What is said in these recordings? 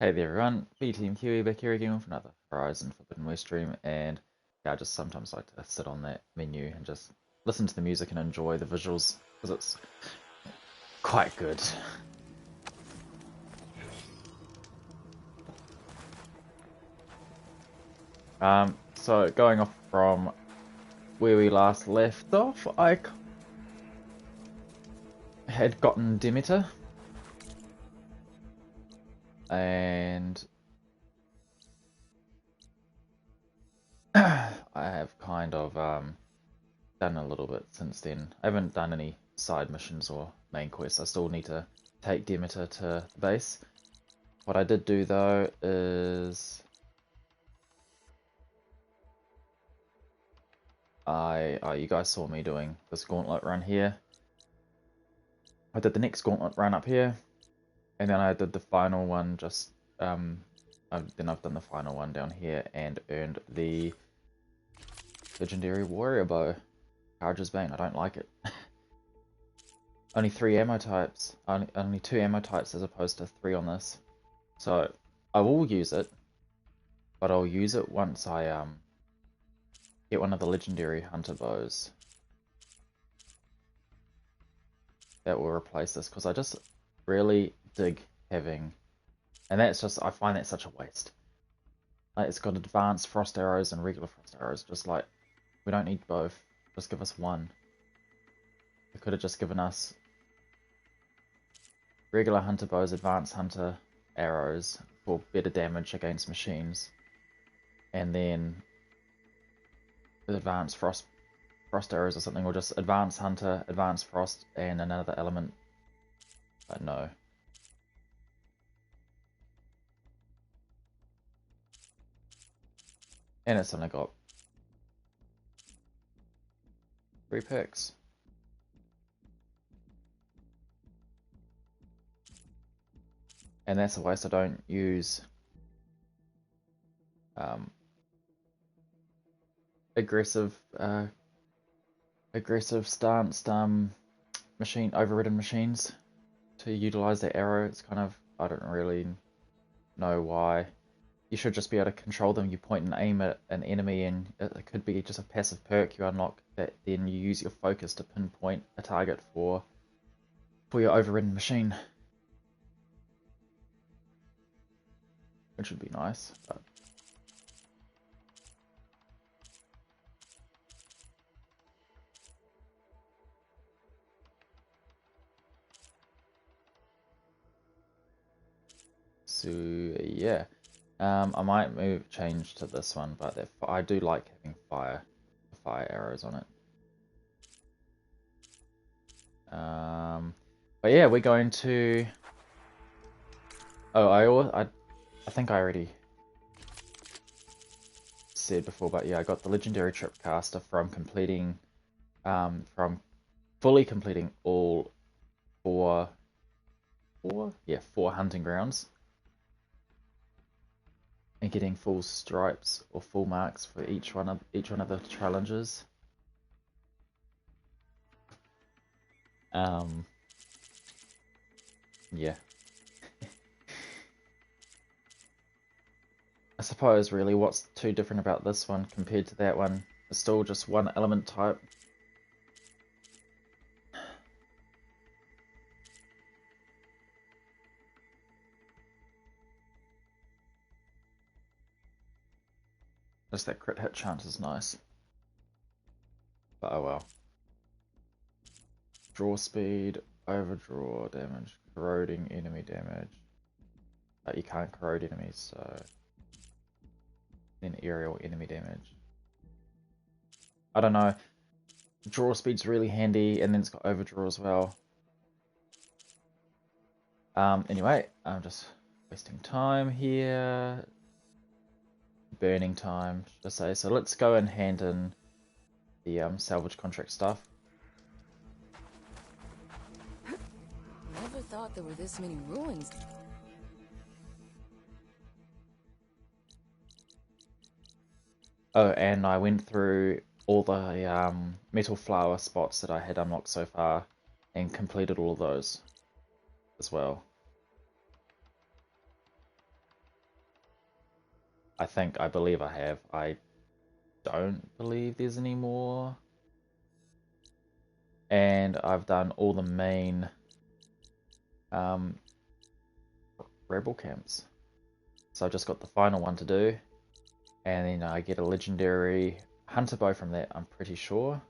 Hey there everyone, B Team Kiwi back here again with another Horizon Forbidden West stream, and yeah, I just sometimes like to sit on that menu and just listen to the music and enjoy the visuals, because it's quite good. So going off from where we last left off, I had gotten Demeter, and I have kind of done a little bit since then. I haven't done any side missions or main quests. I still need to take Demeter to the base. What I did do though is you guys saw me doing this gauntlet run here. I did the next gauntlet run up here, and then I did the final one then I've done the final one down here and earned the legendary warrior bow. Carja's Bane. I don't like it. Only 3 ammo types. Only 2 ammo types as opposed to 3 on this. So I will use it, but I'll use it once I get one of the legendary hunter bows that will replace this, because I just really dig having, and that's just, I find that such a waste. Like, it's got advanced frost arrows and regular frost arrows, just like, we don't need both, just give us one. They could have just given us regular hunter bows, advanced hunter arrows for better damage against machines, and then with advanced frost arrows or something, or just advanced hunter, advanced frost, and another element. But no. And it's only got 3 picks. And that's a waste. I don't use aggressive stanced machine overridden machines to utilize the arrow. It's kind of, I don't really know why. You should just be able to control them. You point and aim at an enemy, and it could be just a passive perk you unlock that then you use your focus to pinpoint a target for your overridden machine, which would be nice. But so yeah, I might change to this one, but I do like having fire arrows on it. But yeah, we're going to. Oh, I think I already said before, but yeah, I got the legendary tripcaster from completing, from fully completing all four hunting grounds, and getting full stripes or full marks for each one of the challenges. Yeah. I suppose really what's too different about this one compared to that one? It's still just one element type. Just that crit hit chance is nice. But oh well. Draw speed, overdraw damage, corroding enemy damage. But you can't corrode enemies, so then aerial enemy damage. I don't know. Draw speed's really handy, and then it's got overdraw as well. Anyway, I'm just wasting time here. Burning time, should I say. So let's go and hand in the salvage contract stuff. Never thought there were this many ruins. Oh, and I went through all the metal flower spots that I had unlocked so far and completed all of those as well. I believe I have. I don't believe there's any more. And I've done all the main um, rebel camps. So I've just got the final one to do. And then I get a legendary hunter bow from that, I'm pretty sure.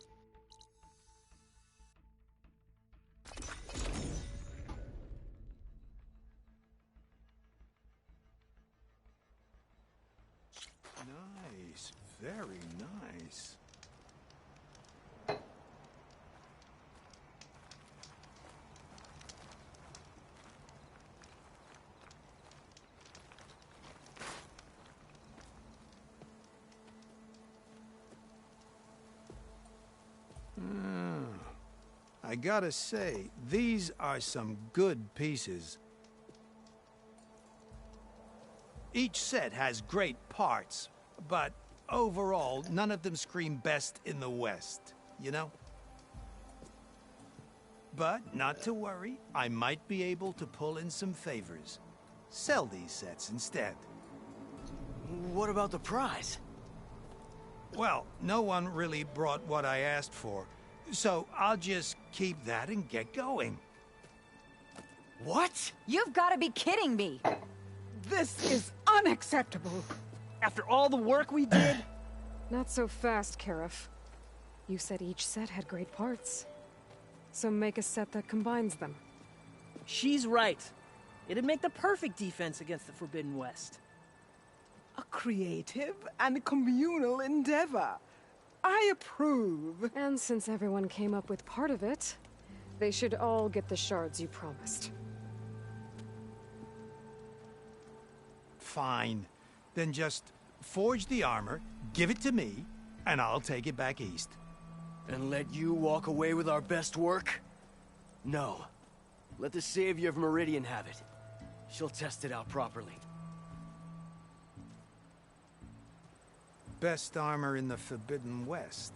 Nice, very nice. I gotta say, these are some good pieces. Each set has great parts, but overall, none of them scream best in the West, you know? But not to worry, I might be able to pull in some favors. Sell these sets instead. What about the prize? Well, no one really brought what I asked for, so I'll just keep that and get going. What? You've got to be kidding me! This is unacceptable. After all the work we did? Not so fast, Karif. You said each set had great parts. So make a set that combines them. She's right. It'd make the perfect defense against the Forbidden West. A creative and communal endeavor. I approve. And since everyone came up with part of it, they should all get the shards you promised. Fine. Then just forge the armor, give it to me, and I'll take it back east. And let you walk away with our best work? No. Let the Savior of Meridian have it. She'll test it out properly. Best armor in the Forbidden West.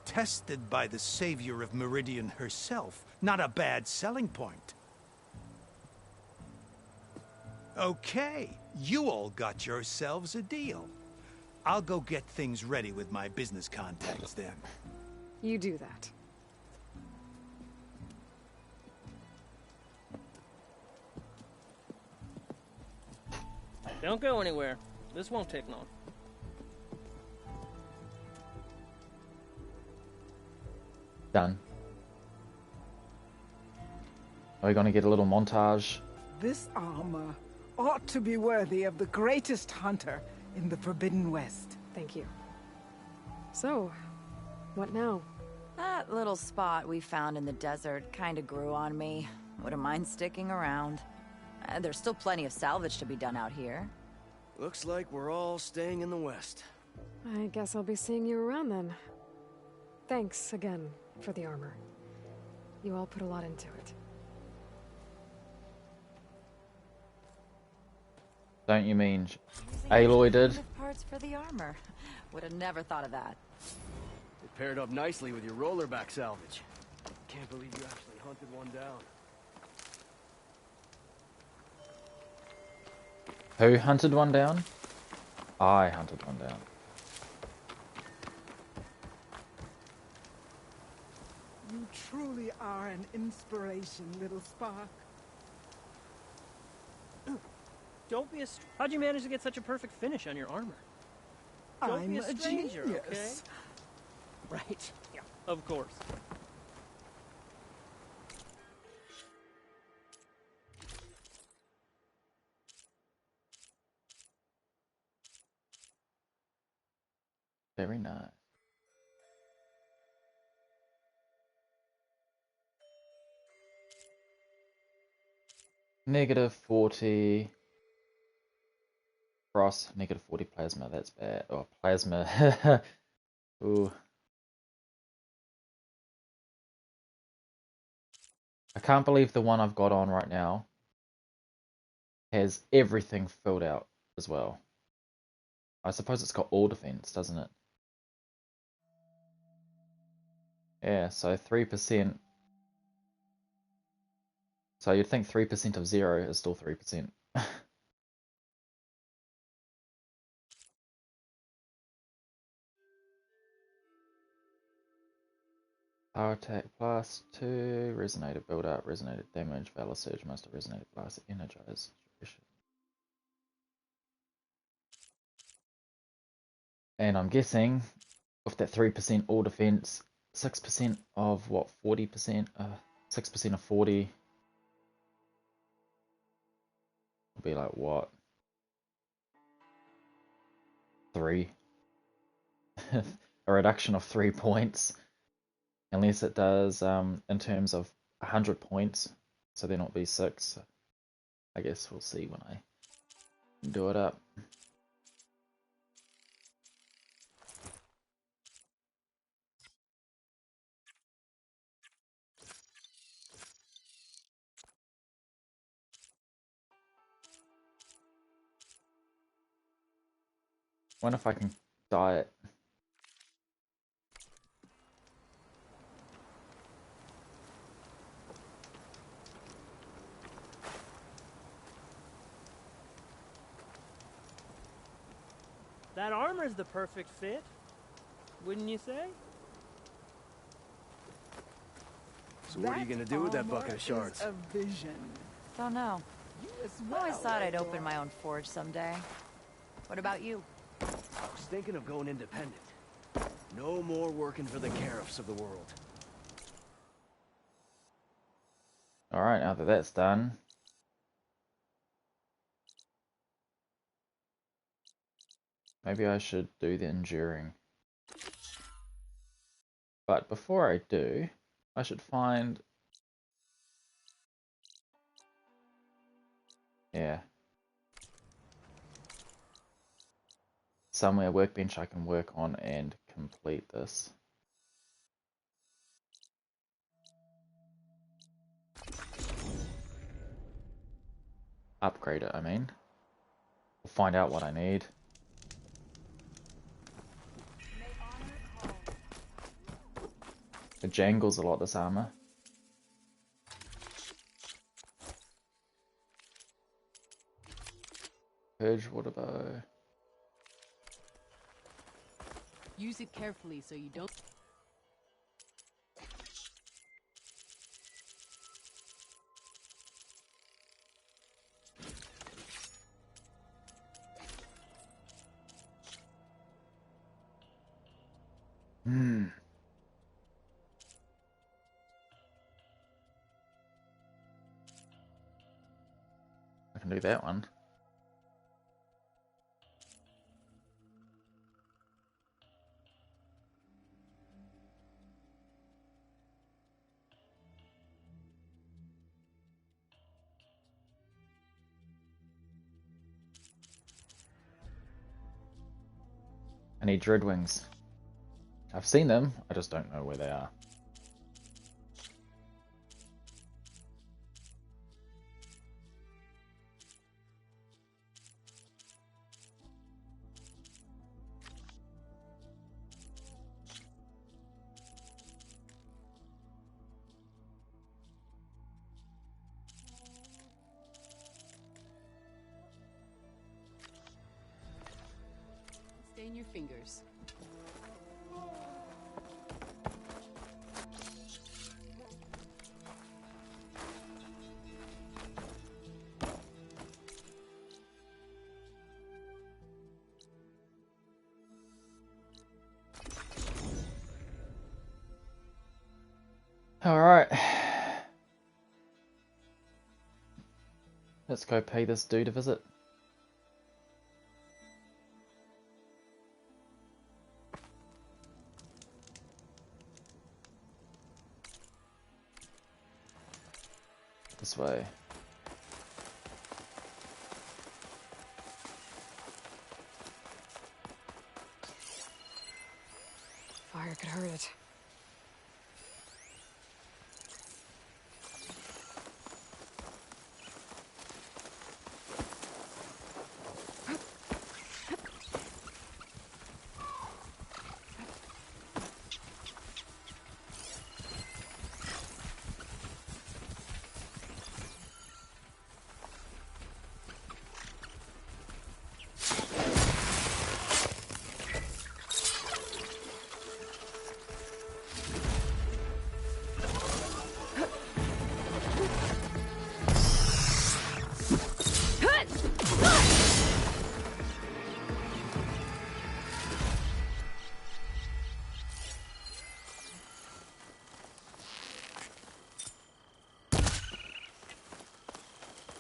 Tested by the Savior of Meridian herself. Not a bad selling point. Okay, you all got yourselves a deal. I'll go get things ready with my business contacts then. You do that. Don't go anywhere. This won't take long. Done. Are we going to get a little montage? This armor ought to be worthy of the greatest hunter in the Forbidden West. Thank you. So, what now? That little spot we found in the desert kinda grew on me. Wouldn't mind sticking around. There's still plenty of salvage to be done out here. Looks like we're all staying in the West. I guess I'll be seeing you around then. Thanks again for the armor. You all put a lot into it. Don't you mean Using Aloy did? alternative parts for the armor. Would have never thought of that. It paired up nicely with your rollerback salvage. Can't believe you actually hunted one down. Who hunted one down? I hunted one down. You truly are an inspiration, little spark. Don't be a... How'd you manage to get such a perfect finish on your armor? Don't I'm be a a stranger, genius. okay? Right. Yeah, of course. Very nice. Negative 40 frost, negative 40 plasma, that's bad. Oh, plasma. Ooh. I can't believe the one I've got on right now has everything filled out as well. I suppose it's got all defense, doesn't it? Yeah, so 3%. So you'd think 3% of 0 is still 3%. Power attack plus 2, resonator build up, resonator damage, valor surge, master resonator blast, energize. And I'm guessing with that 3% all defense, 6% of what, 40%? 6% of 40 will be like what? 3? A reduction of 3 points. Unless it does in terms of 100 points, so then it'll be 6. I guess we'll see when I do it up. Wonder if I can dye it. That armor's the perfect fit, wouldn't you say? So what are you gonna do with that bucket of shards? A vision. Don't know. You as I always well, thought I'd Eivor. open my own forge someday. What about you? I was thinking of going independent. No more working for the Cariffs of the world. Alright, now that that's done, maybe I should do the enduring. But before I do, I should find... Yeah. Somewhere workbench I can work on and complete this. Upgrade it, I mean. We'll find out what I need. It jangles a lot, this armor. Purge water bow. Use it carefully so you don't... I can do that one. I need dread wings. I've seen them, I just don't know where they are. Stain your fingers. Alright. Let's go pay this dude a visit. This way. Fire could hurt it.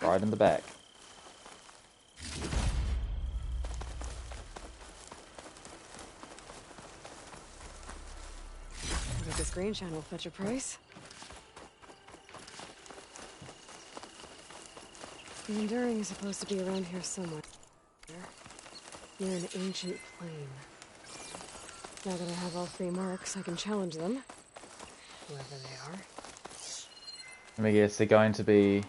right in the back. Maybe this green channel will fetch a price. The Enduring is supposed to be around here somewhere. Near an ancient plain. Now that I have all 3 marks, I can challenge them. Whoever they are. Let me guess, they're going to be...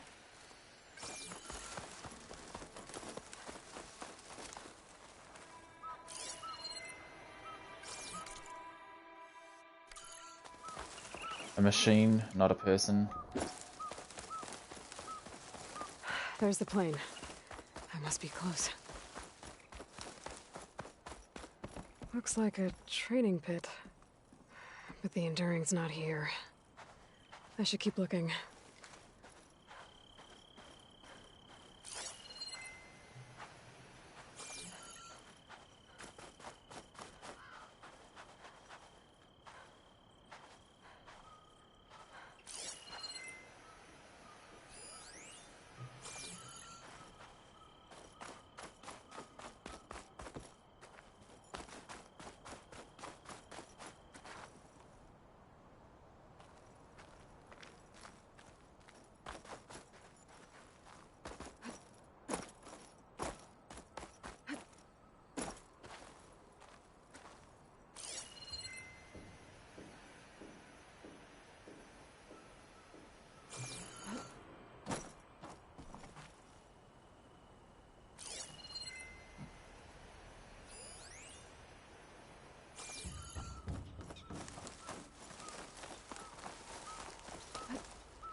a machine, not a person. There's the plane. I must be close. Looks like a training pit. But the Enduring's not here. I should keep looking.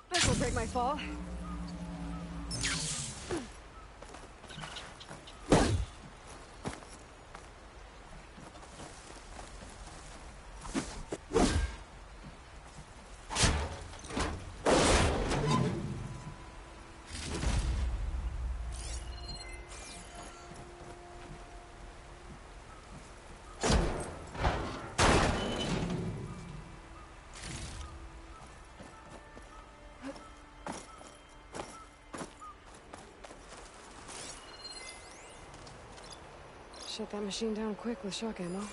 This will break my fall. Shut that machine down quick with shock ammo.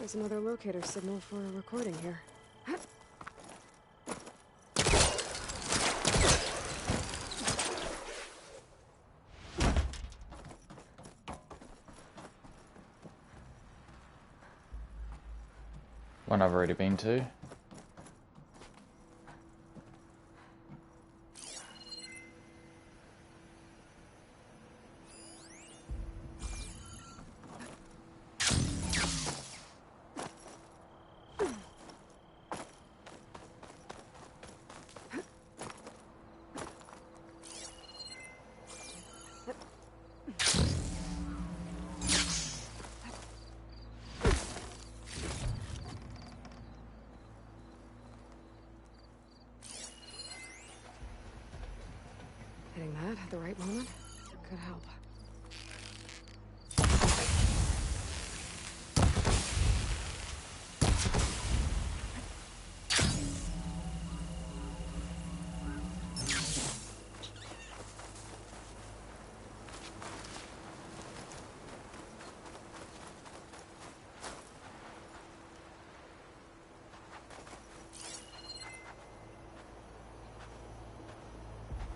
There's another locator signal for a recording here. One I've already been to. Hitting that at the right moment could help.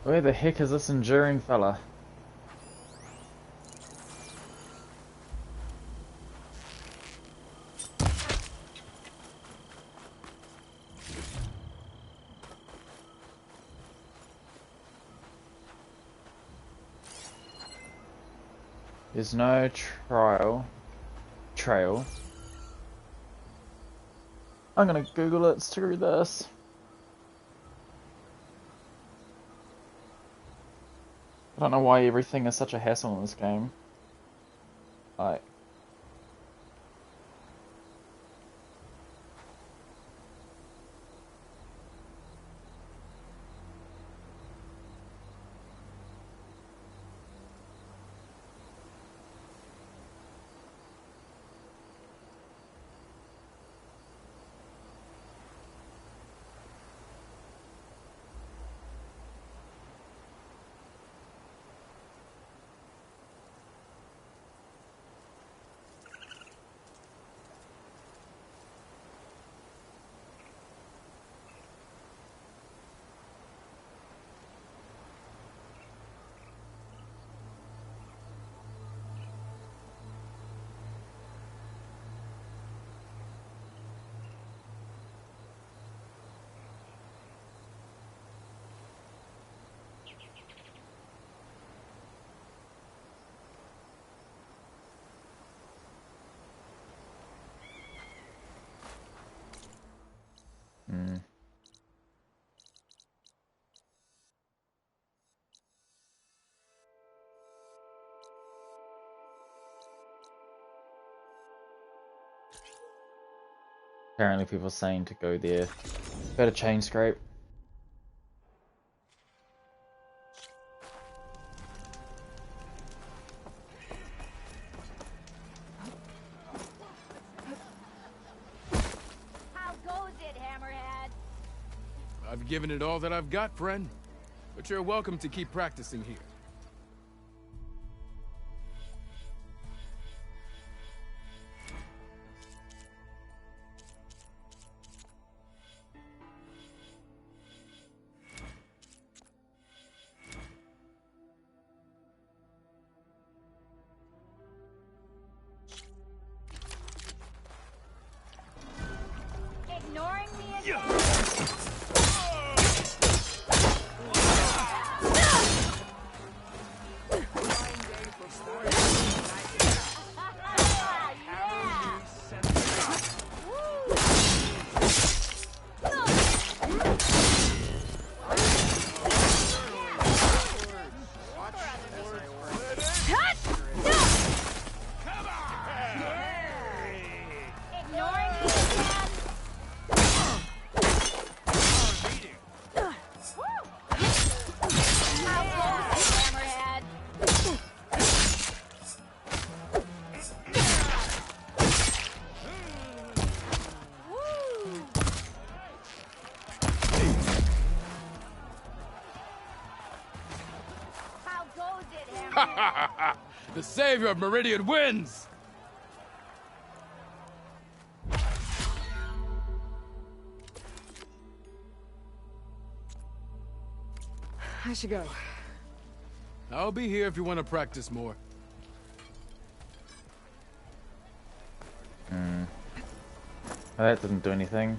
Where the heck is this enduring fella? There's no trail. I'm gonna Google it through this. I don't know why everything is such a hassle in this game. Like, apparently people are saying to go there. Better chain scrape. How goes it, Hammerhead? I've given it all that I've got, friend. But you're welcome to keep practicing here. Ignoring me again? Ignoring me again? How goes it, Hammerhead? How goes it, Hammerhead? The savior of Meridian wins! I should go. I'll be here if you want to practice more. That didn't do anything.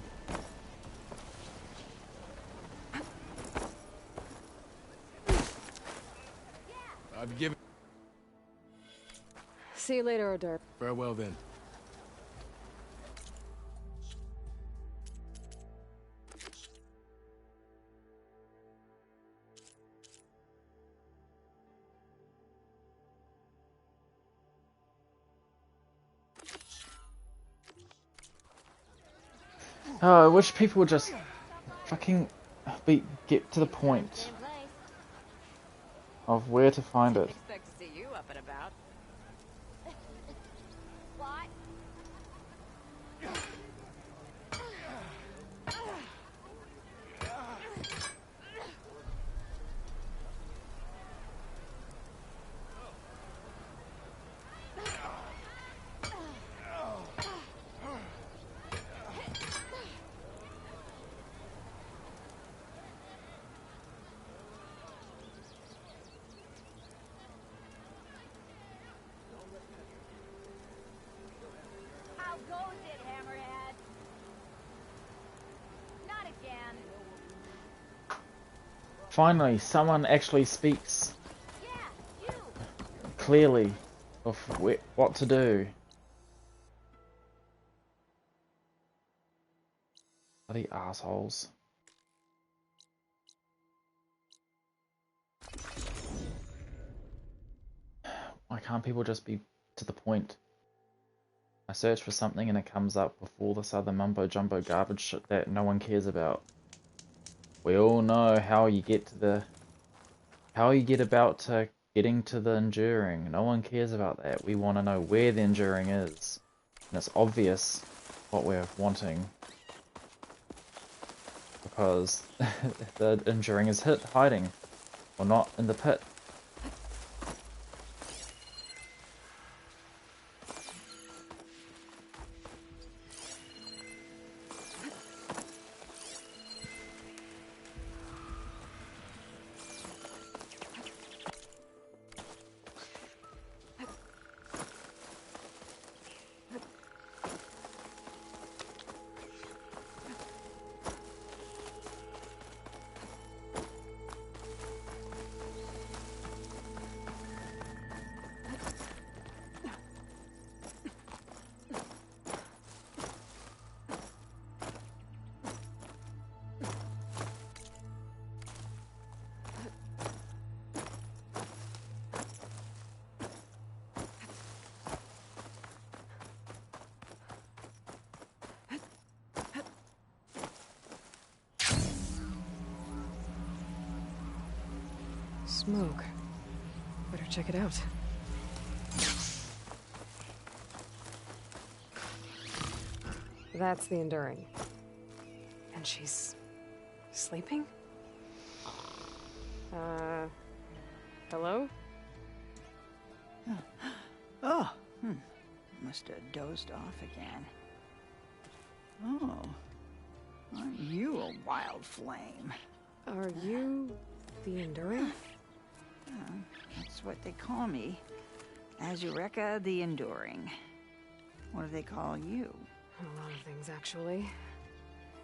I've given... See you later, Odor. Farewell then. Oh, I wish people would just fucking get to the point of where to find it. Expect to see you up and about. What? How goes it, Hammerhead? Not again. Finally, someone actually speaks Yeah, you. clearly. of what to do. Bloody assholes. Why can't people just be to the point? I search for something and it comes up with all this other mumbo jumbo garbage shit that no one cares about. We all know how you get about to getting to the enduring. No one cares about that. We want to know where the enduring is. And it's obvious what we're wanting. Because the enduring is hiding. Or not in the pit. Smoke. Better check it out. That's the Enduring. And she's... sleeping? Hello? Oh, must have dozed off again. Oh, aren't you a wild flame? Are you the Enduring? That's what they call me. Azureka the Enduring. What do they call you? A lot of things, actually.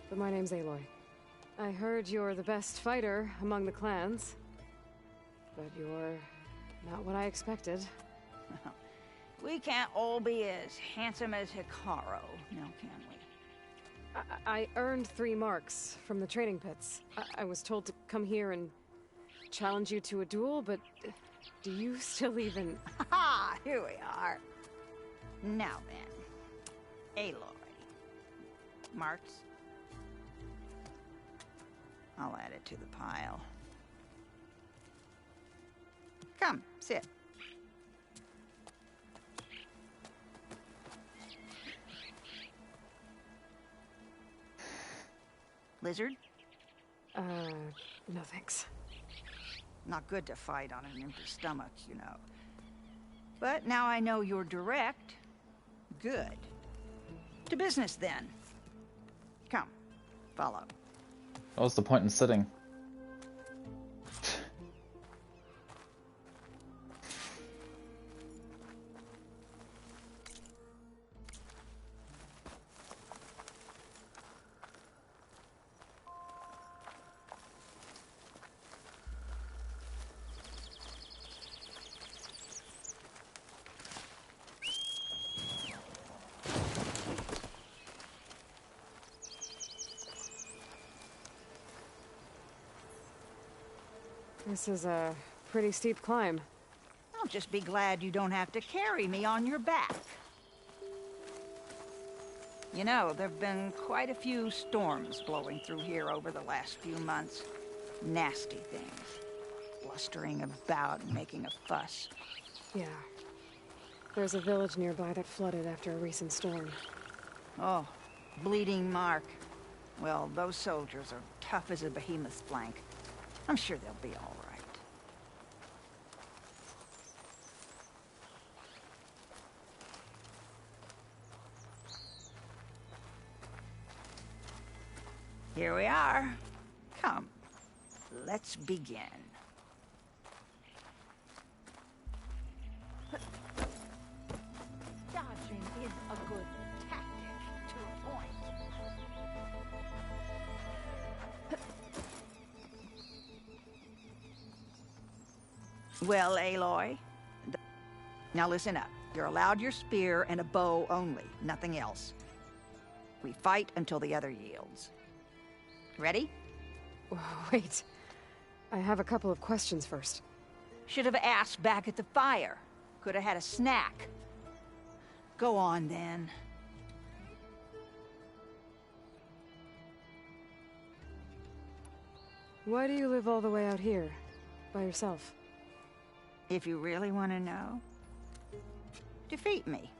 But my name's Aloy. I heard you're the best fighter among the clans. But you're not what I expected. We can't all be as handsome as Hikaru, now can we? I earned 3 marks from the training pits. I was told to come here and challenge you to a duel, but do you still even... Ha! Here we are. Now then, Aloy. Marks? I'll add it to the pile. Come, sit. Lizard? No thanks. Not good to fight on an empty stomach, you know. But now I know you're direct. Good. To business, then. Come, follow. What's the point in sitting? This is a pretty steep climb. I'll just be glad you don't have to carry me on your back. You know, there've been quite a few storms blowing through here over the last few months. Nasty things. Blustering about and making a fuss. Yeah. There's a village nearby that flooded after a recent storm. Oh, Bleeding Mark. Well, those soldiers are tough as a behemoth's flank. I'm sure they'll be all right. Here we are. Come, let's begin. Dodging is a good tactic, to a point. Well, Aloy, Now listen up. You're allowed your spear and a bow only, nothing else. We fight until the other yields. Ready? Wait. I have a couple of questions first. Should have asked back at the fire. Could have had a snack. Go on, then. Why do you live all the way out here? By yourself? If you really want to know, defeat me.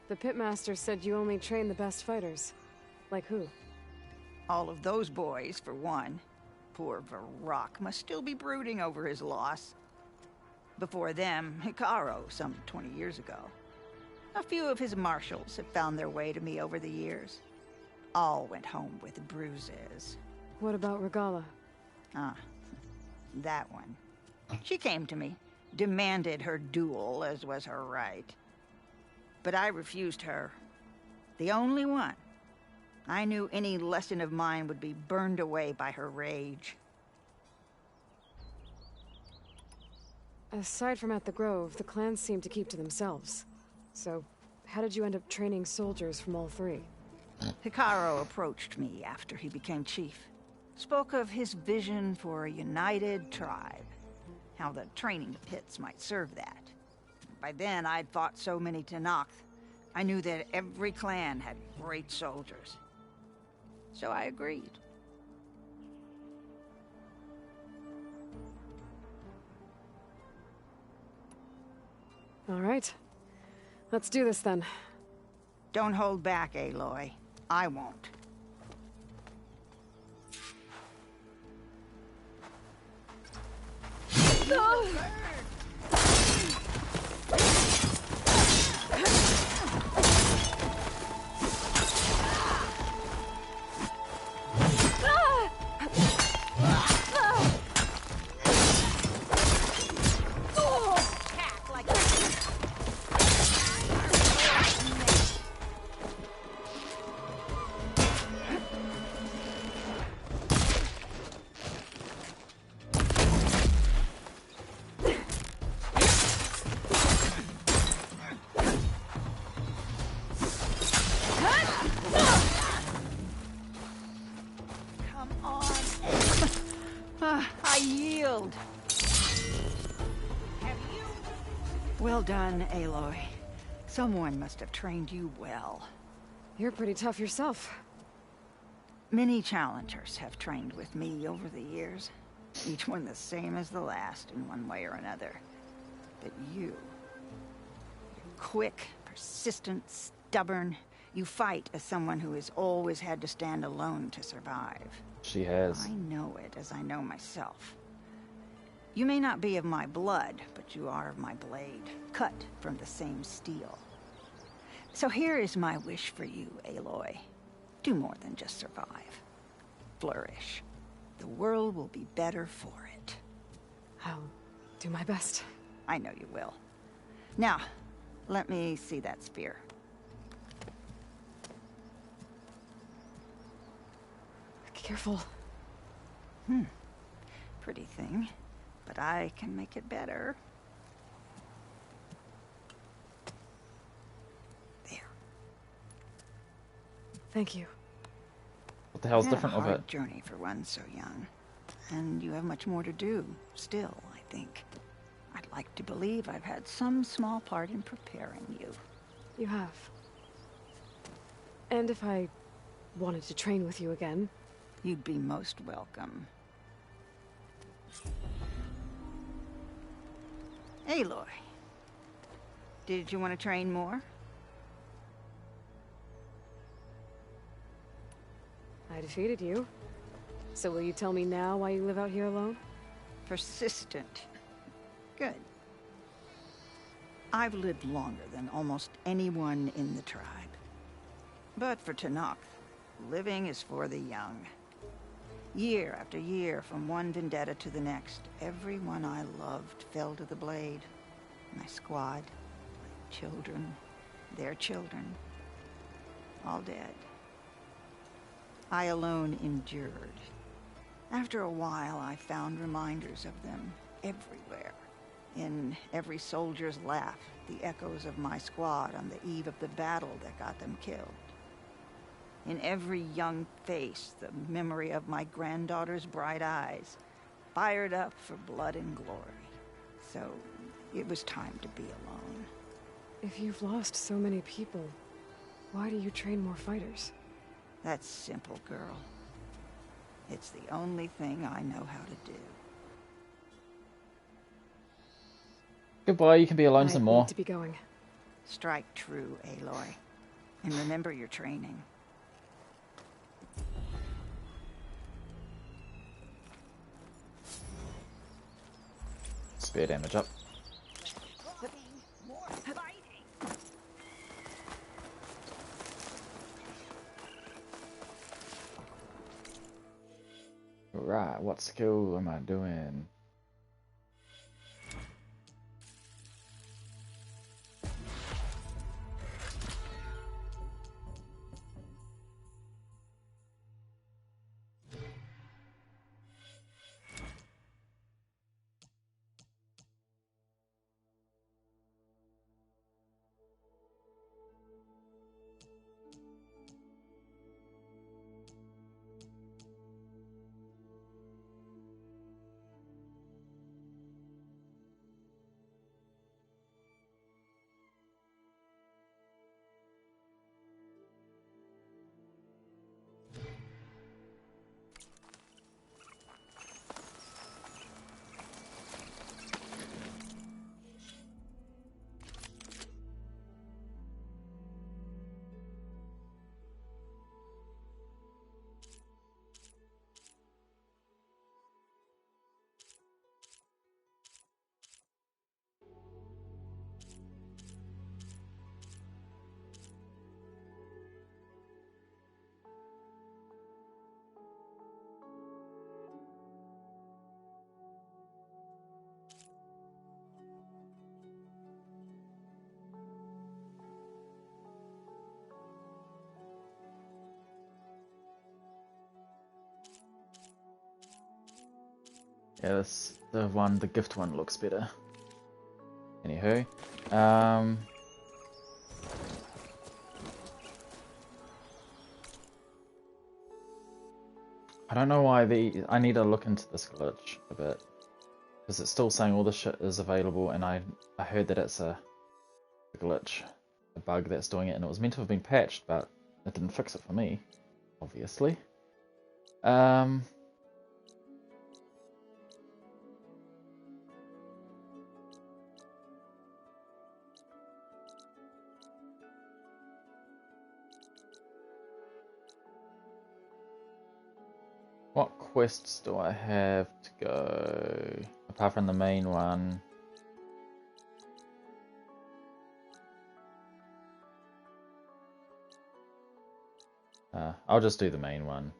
The pitmaster said you only train the best fighters. Like who? All of those boys, for one. Poor Varrock must still be brooding over his loss. Before them, Hikaru, some 20 years ago. A few of his marshals have found their way to me over the years. All went home with bruises. What about Regala? Ah, that one. She came to me, demanded her duel, as was her right. But I refused her. The only one. I knew any lesson of mine would be burned away by her rage. Aside from at the Grove, the clans seem to keep to themselves. So, how did you end up training soldiers from all three? Hikaru approached me after he became chief. Spoke of his vision for a united tribe. How the training pits might serve that. By then, I'd fought so many Tenakth. I knew that every clan had great soldiers. So I agreed. All right. Let's do this then. Don't hold back, Aloy. I won't. I yield. Have you? Well done, Aloy. Someone must have trained you well. You're pretty tough yourself. Many challengers have trained with me over the years. Each one the same as the last in one way or another. But you're quick, persistent, stubborn. You fight as someone who has always had to stand alone to survive. She has. I know it as I know myself. You may not be of my blood, but you are of my blade, cut from the same steel. So here is my wish for you, Aloy. Do more than just survive. Flourish. The world will be better for it. I'll do my best. I know you will. Now, let me see that spear. Careful. Pretty thing. But I can make it better. There. Thank you. What the hell's different with hard it? Journey for one so young. And you have much more to do, still, I think. I'd like to believe I've had some small part in preparing you. You have. And if I wanted to train with you again... You'd be most welcome. Aloy. Did you want to train more? I defeated you. So will you tell me now why you live out here alone? Persistent. Good. I've lived longer than almost anyone in the tribe. But for Tenakth, living is for the young. Year after year, from one vendetta to the next, everyone I loved fell to the blade. My squad, my children, their children, all dead. I alone endured. After a while, I found reminders of them everywhere. In every soldier's laugh, the echoes of my squad on the eve of the battle that got them killed. In every young face, the memory of my granddaughter's bright eyes, fired up for blood and glory. So, it was time to be alone. If you've lost so many people, why do you train more fighters? That's simple, girl. It's the only thing I know how to do. Goodbye, you can be alone I some more. need to be going. Strike true, Aloy. And remember your training. Spear damage up. Right, what skill am I doing? Yeah, the gift one looks better. Anywho, I don't know why I need to look into this glitch a bit, because it's still saying all the shit is available, and I heard that it's a glitch, a bug that's doing it, and it was meant to have been patched, but it didn't fix it for me, obviously. What quests do I have to go, apart from the main one? I'll just do the main one.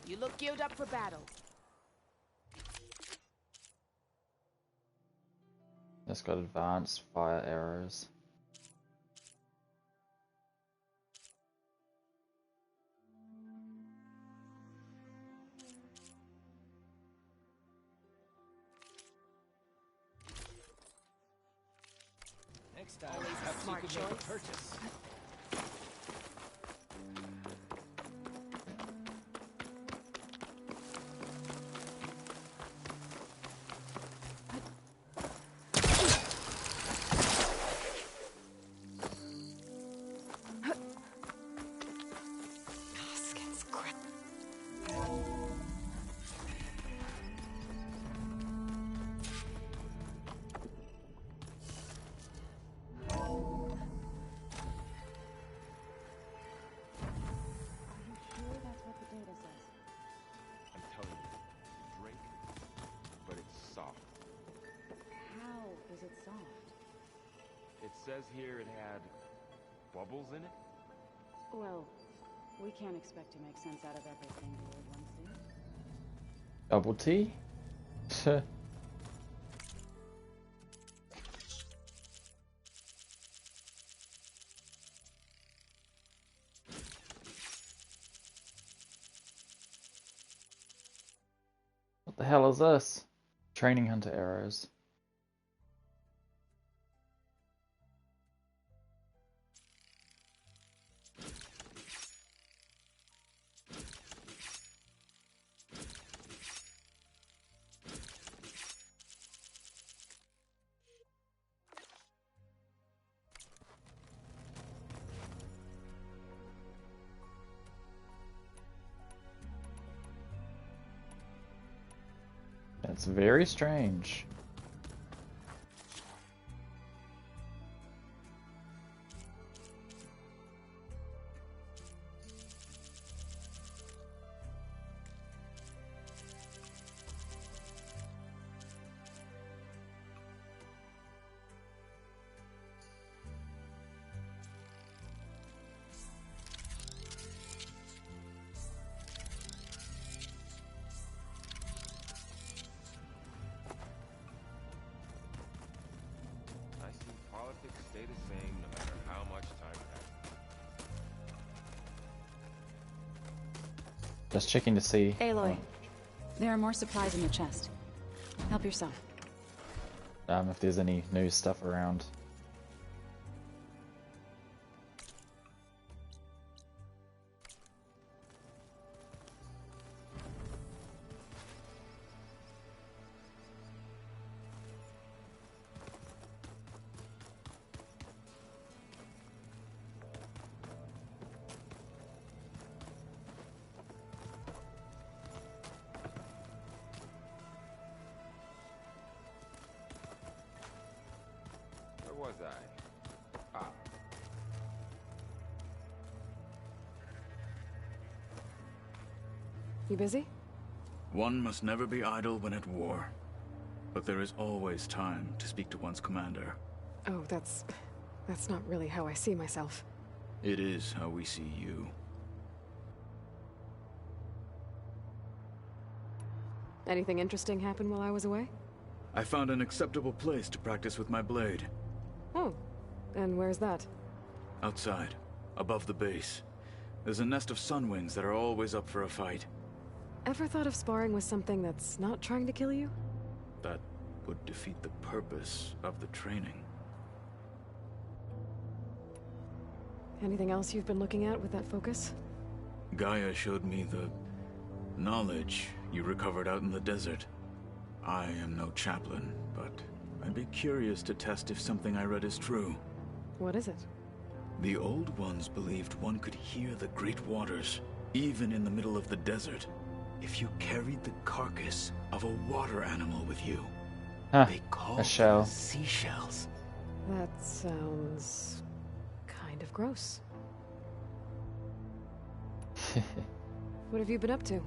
You look geared up for battle. It's got advanced fire arrows. Next time, perhaps you could make a purchase. soft. It says here it had bubbles in it? Well, we can't expect to make sense out of everything the old ones do. Double T? What the hell is this? Training hunter arrows. That's very strange. Politics stay the same no matter how much time passes. Just checking to see. Aloy, there are more supplies in the chest. Help yourself. If there's any new stuff around. Where was I? Ah. You busy? One must never be idle when at war. But there is always time to speak to one's commander. Oh, that's not really how I see myself. It is how we see you. Anything interesting happen while I was away? I found an acceptable place to practice with my blade. Oh, and where's that? Outside, above the base. There's a nest of sunwings that are always up for a fight. Ever thought of sparring with something that's not trying to kill you? That would defeat the purpose of the training. Anything else you've been looking at with that focus? Gaia showed me the knowledge you recovered out in the desert. I am no chaplain, but I'd be curious to test if something I read is true. What is it? The Old Ones believed one could hear the great waters, even in the middle of the desert, if you carried the carcass of a water animal with you. They called a shell. them seashells. That sounds kind of gross. What have you been up to?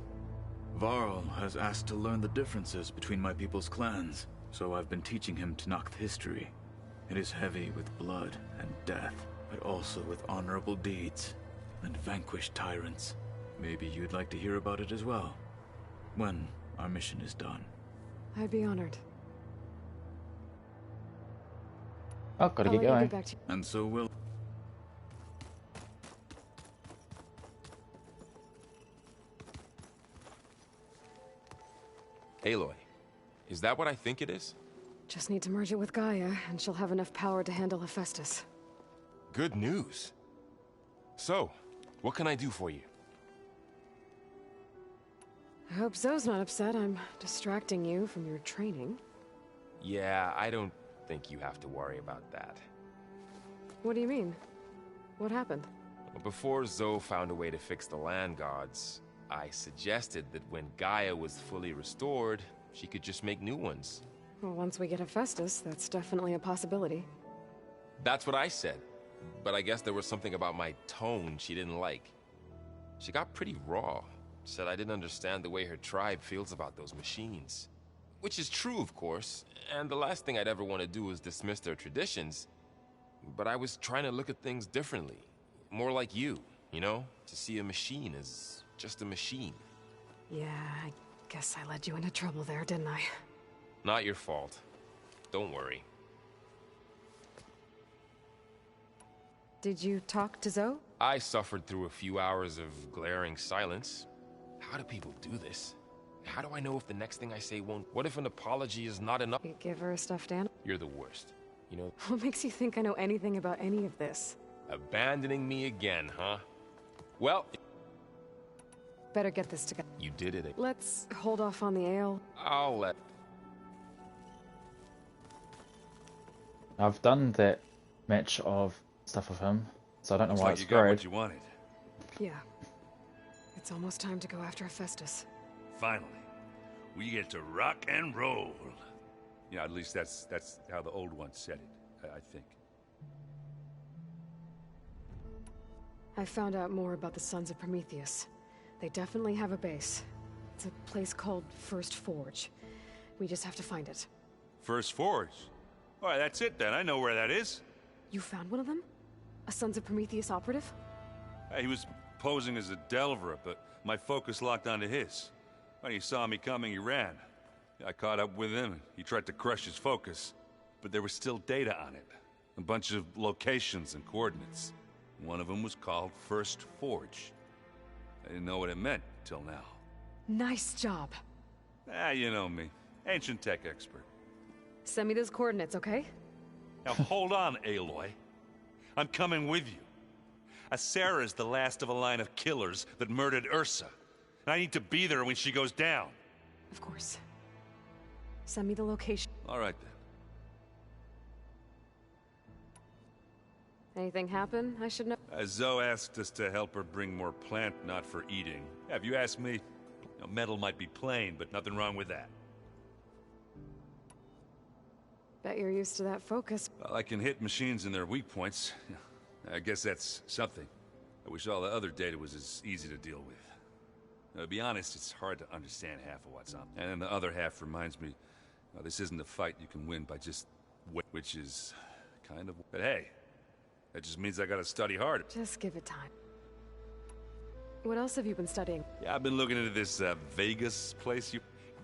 Varl has asked to learn the differences between my people's clans, so I've been teaching him Tenakth history. It is heavy with blood and death, but also with honorable deeds and vanquished tyrants. Maybe you'd like to hear about it as well, when our mission is done. I'd be honored. Oh, gotta I'll get let you going. get back to And so will... Aloy, is that what I think it is? Just need to merge it with Gaia, and she'll have enough power to handle Hephaestus. Good news. So, what can I do for you? I hope Zoe's not upset I'm distracting you from your training. Yeah, I don't think you have to worry about that. What do you mean? What happened? Before Zoe found a way to fix the land gods, I suggested that when Gaia was fully restored, she could just make new ones. Well, once we get Hephaestus, that's definitely a possibility. That's what I said, but I guess there was something about my tone she didn't like. She got pretty raw, said I didn't understand the way her tribe feels about those machines. Which is true, of course, and the last thing I'd ever want to do is dismiss their traditions. But I was trying to look at things differently. More like you know? To see a machine as just a machine. Yeah, I guess I led you into trouble there, didn't I? Not your fault. Don't worry. Did you talk to Zoe? I suffered through a few hours of glaring silence. How do people do this? How do I know if the next thing I say won't... What if an apology is not enough? You give her a stuffed animal? You're the worst. You know... What makes you think I know anything about any of this? Abandoning me again, huh? Well... Better get this together. You did it. Let's hold off on the ale. I'll let... I've done that match of stuff with him, so I don't know why like it's you got buried. what you wanted. Yeah. It's almost time to go after Hephaestus. Finally, we get to rock and roll. Yeah, at least that's how the old one said it, I think. I found out more about the Sons of Prometheus. They definitely have a base. It's a place called First Forge. We just have to find it. First Forge? All right, that's it then. I know where that is. You found one of them? A Sons of Prometheus operative? He was posing as a Delver, but my focus locked onto his. When he saw me coming, he ran. I caught up with him, and he tried to crush his focus. But there was still data on it. A bunch of locations and coordinates. One of them was called First Forge. I didn't know what it meant till now. Nice job. You know me. Ancient tech expert. Send me those coordinates, okay? Now hold on, Aloy. I'm coming with you. Asera's the last of a line of killers that murdered Ursa. And I need to be there when she goes down. Of course. Send me the location. All right, then. Anything happen I should know? Zoe asked us to help her bring more plant, not for eating. If you ask me, metal might be plain, but nothing wrong with that. Bet you're used to that focus. Well, I can hit machines in their weak points. I guess that's something. I wish all the other data was as easy to deal with. To be honest, it's hard to understand half of what's on. And then the other half reminds me, this isn't a fight you can win by just which is kind of... But hey, that just means I gotta study harder. Just give it time. What else have you been studying? Yeah, I've been looking into this Vegas place.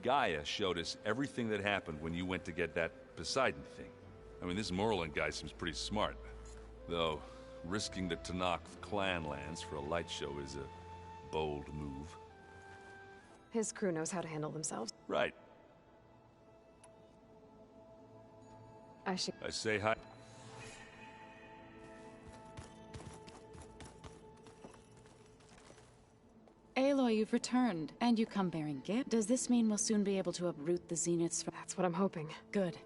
Gaia showed us everything that happened when you went to get that Poseidon thing. I mean, this Morlun guy seems pretty smart. Though, risking the Tanakh clan lands for a light show is a bold move. His crew knows how to handle themselves. Right. I should... I say hi. Aloy, you've returned, and you come bearing gifts. Does this mean we'll soon be able to uproot the Zeniths from... That's what I'm hoping. Good.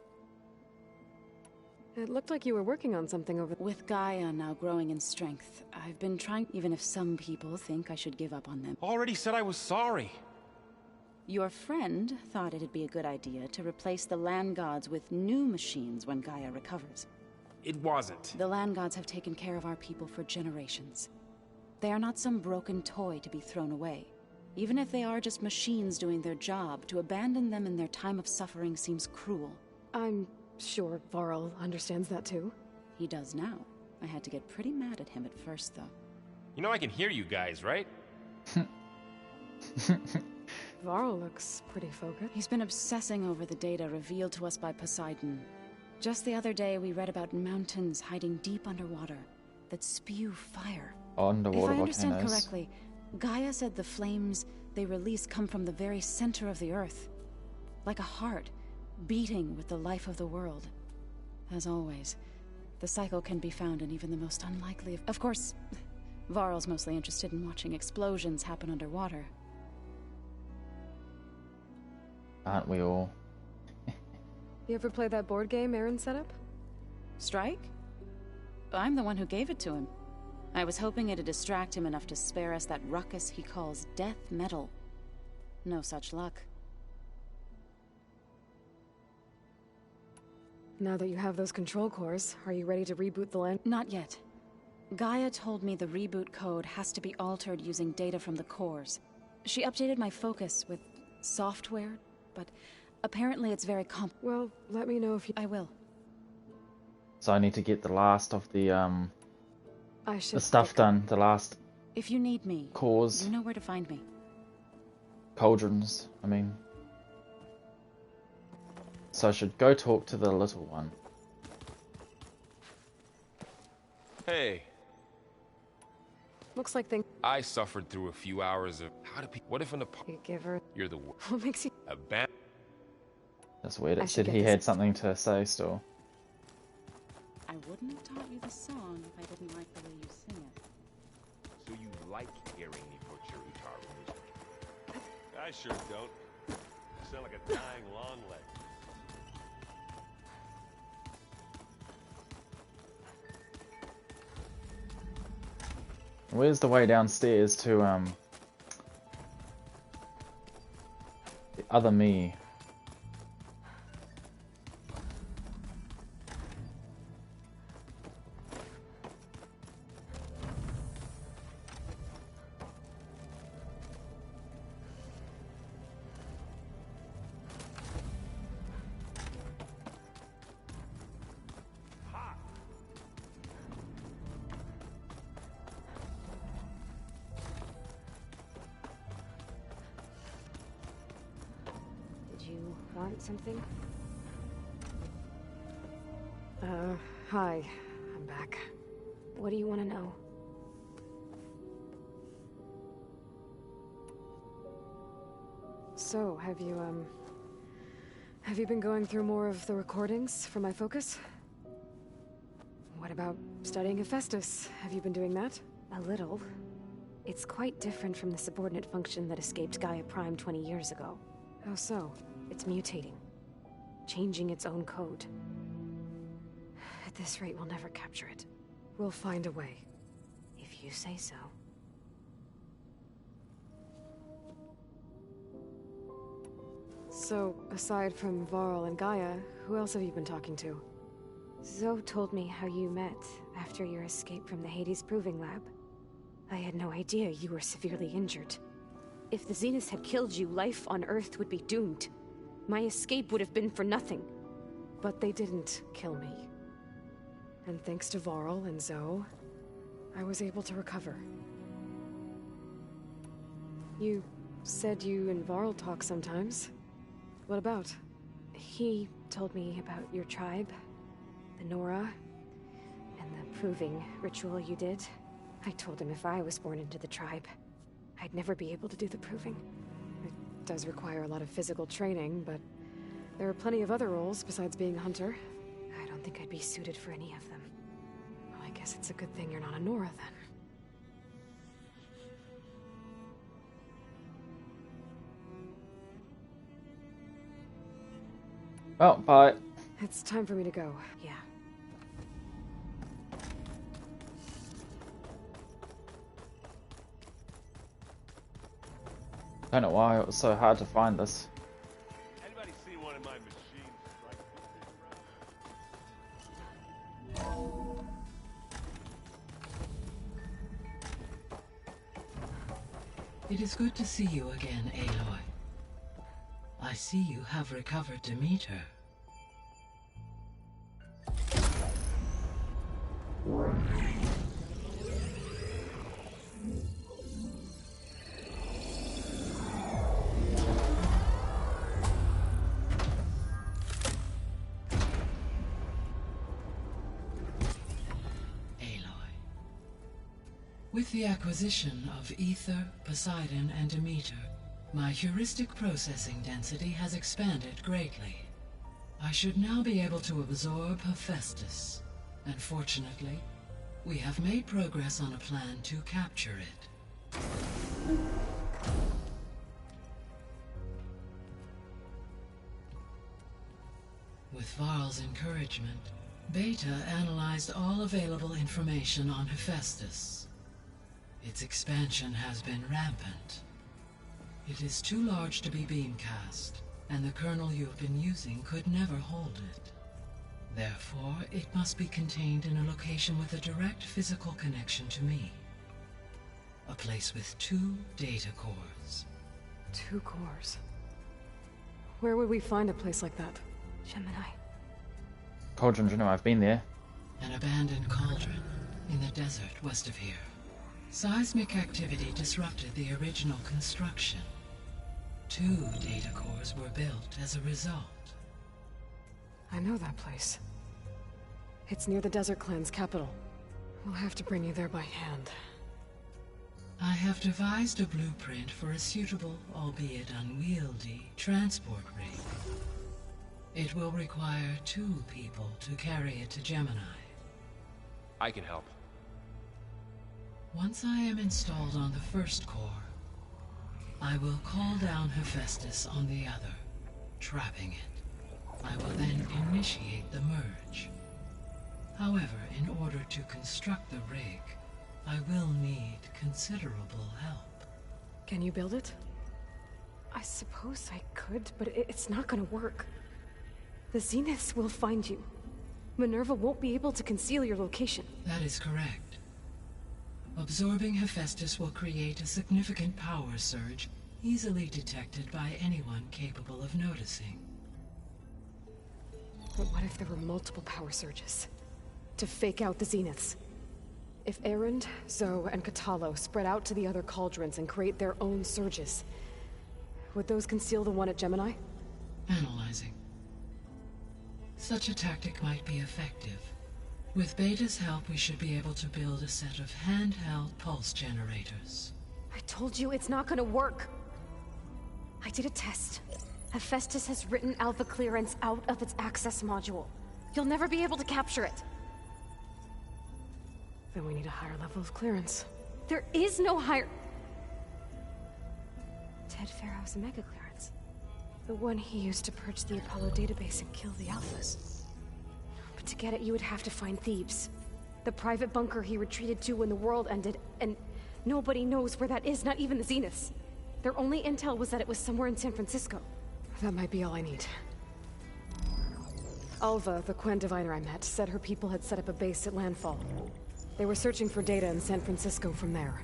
It looked like you were working on something over... With Gaia now growing in strength, I've been trying, even if some people think I should give up on them. Already said I was sorry. Your friend thought it'd be a good idea to replace the land gods with new machines when Gaia recovers. It wasn't. The land gods have taken care of our people for generations. They are not some broken toy to be thrown away. Even if they are just machines doing their job, to abandon them in their time of suffering seems cruel. I'm sure Varl understands that too. He does now. I had to get pretty mad at him at first, though. You know I can hear you guys, right? Varl looks pretty focused. He's been obsessing over the data revealed to us by Poseidon. Just the other day, we read about mountains hiding deep underwater that spew fire. Underwater If I understand volcanoes. correctly, Gaia said the flames they release come from the very center of the earth. Like a heart, beating with the life of the world. As always, the cycle can be found in even the most unlikely of course, Varl's mostly interested in watching explosions happen underwater. Aren't we all? You ever play that board game Aaron set up? Strike? I'm the one who gave it to him. I was hoping it'd distract him enough to spare us that ruckus he calls death metal. No such luck. Now that you have those control cores, are you ready to reboot the land? Not yet. Gaia told me the reboot code has to be altered using data from the cores. She updated my focus with software, but Apparently it's very Well, let me know if you... I will. So I need to get the last of the stuff pick done. The last If you need me, cores. you know where to find me. Cauldrons, I mean. So I should go talk to the little one. Hey. Looks like things... I suffered through a few hours of... What if an You give her... You're the worst. What makes you... That's weird. I It should said get he this- had something to say still. I wouldn't have taught you the song if I didn't like the way you sing it. So you like hearing me butcher Utaru music? I sure don't. You sound like a dying long leg. Where's the way downstairs to the other me? Did you want something? Hi. I'm back. What do you want to know? So, have you been going through more of the recordings for my focus? What about studying Hephaestus? Have you been doing that? A little. It's quite different from the subordinate function that escaped Gaia Prime 20 years ago. How so? It's mutating. Changing its own code. At this rate, we'll never capture it. We'll find a way. If you say so. So, aside from Varl and Gaia, who else have you been talking to? Zoe told me how you met after your escape from the Hades Proving Lab. I had no idea you were severely injured. If the Zeniths had killed you, life on Earth would be doomed. My escape would have been for nothing. But they didn't kill me. And thanks to Varl and Zoe, I was able to recover. You said you and Varl talk sometimes. What about? He told me about your tribe, the Nora, and the proving ritual you did. I told him if I was born into the tribe, I'd never be able to do the proving. It does require a lot of physical training, but there are plenty of other roles besides being a hunter. I don't think I'd be suited for any of them. Well, I guess it's a good thing you're not a Nora, then. Oh, bye. It's time for me to go. Yeah. I don't know why it was so hard to find this. Anybody see one of my machines? It is good to see you again, Aloy. I see you have recovered Demeter. With the acquisition of Ether, Poseidon, and Demeter, my heuristic processing density has expanded greatly. I should now be able to absorb Hephaestus, and fortunately, we have made progress on a plan to capture it. With Varl's encouragement, Beta analyzed all available information on Hephaestus. Its expansion has been rampant. It is too large to be beamcast, and the kernel you've been using could never hold it. Therefore, it must be contained in a location with a direct physical connection to me. A place with 2 data cores. 2 cores? Where would we find a place like that? Gemini. Cauldron, you know, I've been there. An abandoned cauldron in the desert west of here. Seismic activity disrupted the original construction. 2 data cores were built as a result. I know that place. It's near the Desert Clan's capital. We'll have to bring you there by hand. I have devised a blueprint for a suitable, albeit unwieldy, transport rig. It will require 2 people to carry it to Gemini. I can help. Once I am installed on the first core, I will call down Hephaestus on the other, trapping it. I will then initiate the merge. However, in order to construct the rig, I will need considerable help. Can you build it? I suppose I could, but it's not gonna work. The Zeniths will find you. Minerva won't be able to conceal your location. That is correct. Absorbing Hephaestus will create a significant power surge, easily detected by anyone capable of noticing. But what if there were multiple power surges? To fake out the Zeniths? If Erend, Zoe, and Katalo spread out to the other cauldrons and create their own surges, would those conceal the one at Gemini? Analyzing. Such a tactic might be effective. With Beta's help, we should be able to build a set of handheld pulse generators. I told you it's not gonna work. I did a test. Hephaestus has written Alpha clearance out of its access module. You'll never be able to capture it. Then we need a higher level of clearance. There is no higher... Ted Pharaoh's Omega clearance. The one he used to purge the Apollo database and kill the Alphas. But to get it, you would have to find Thebes. The private bunker he retreated to when the world ended, and nobody knows where that is, not even the Zeniths. Their only intel was that it was somewhere in San Francisco. That might be all I need. Alva, the Quen diviner I met, said her people had set up a base at Landfall. They were searching for data in San Francisco from there.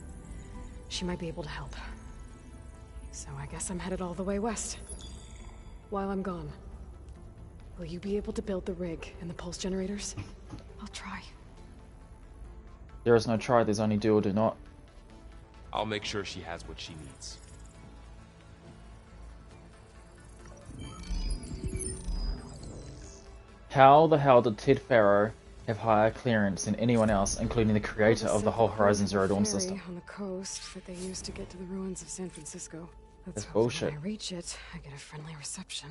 She might be able to help. So I guess I'm headed all the way west. While I'm gone, will you be able to build the rig and the pulse generators? I'll try. There is no try, there's only do or do not. I'll make sure she has what she needs. How the hell did Ted Pharaoh have higher clearance than anyone else, including the creator of the whole Horizon Zero Dawn system? On the coast that they used to get to the ruins of San Francisco. That's bullshit. When I reach it, I get a friendly reception.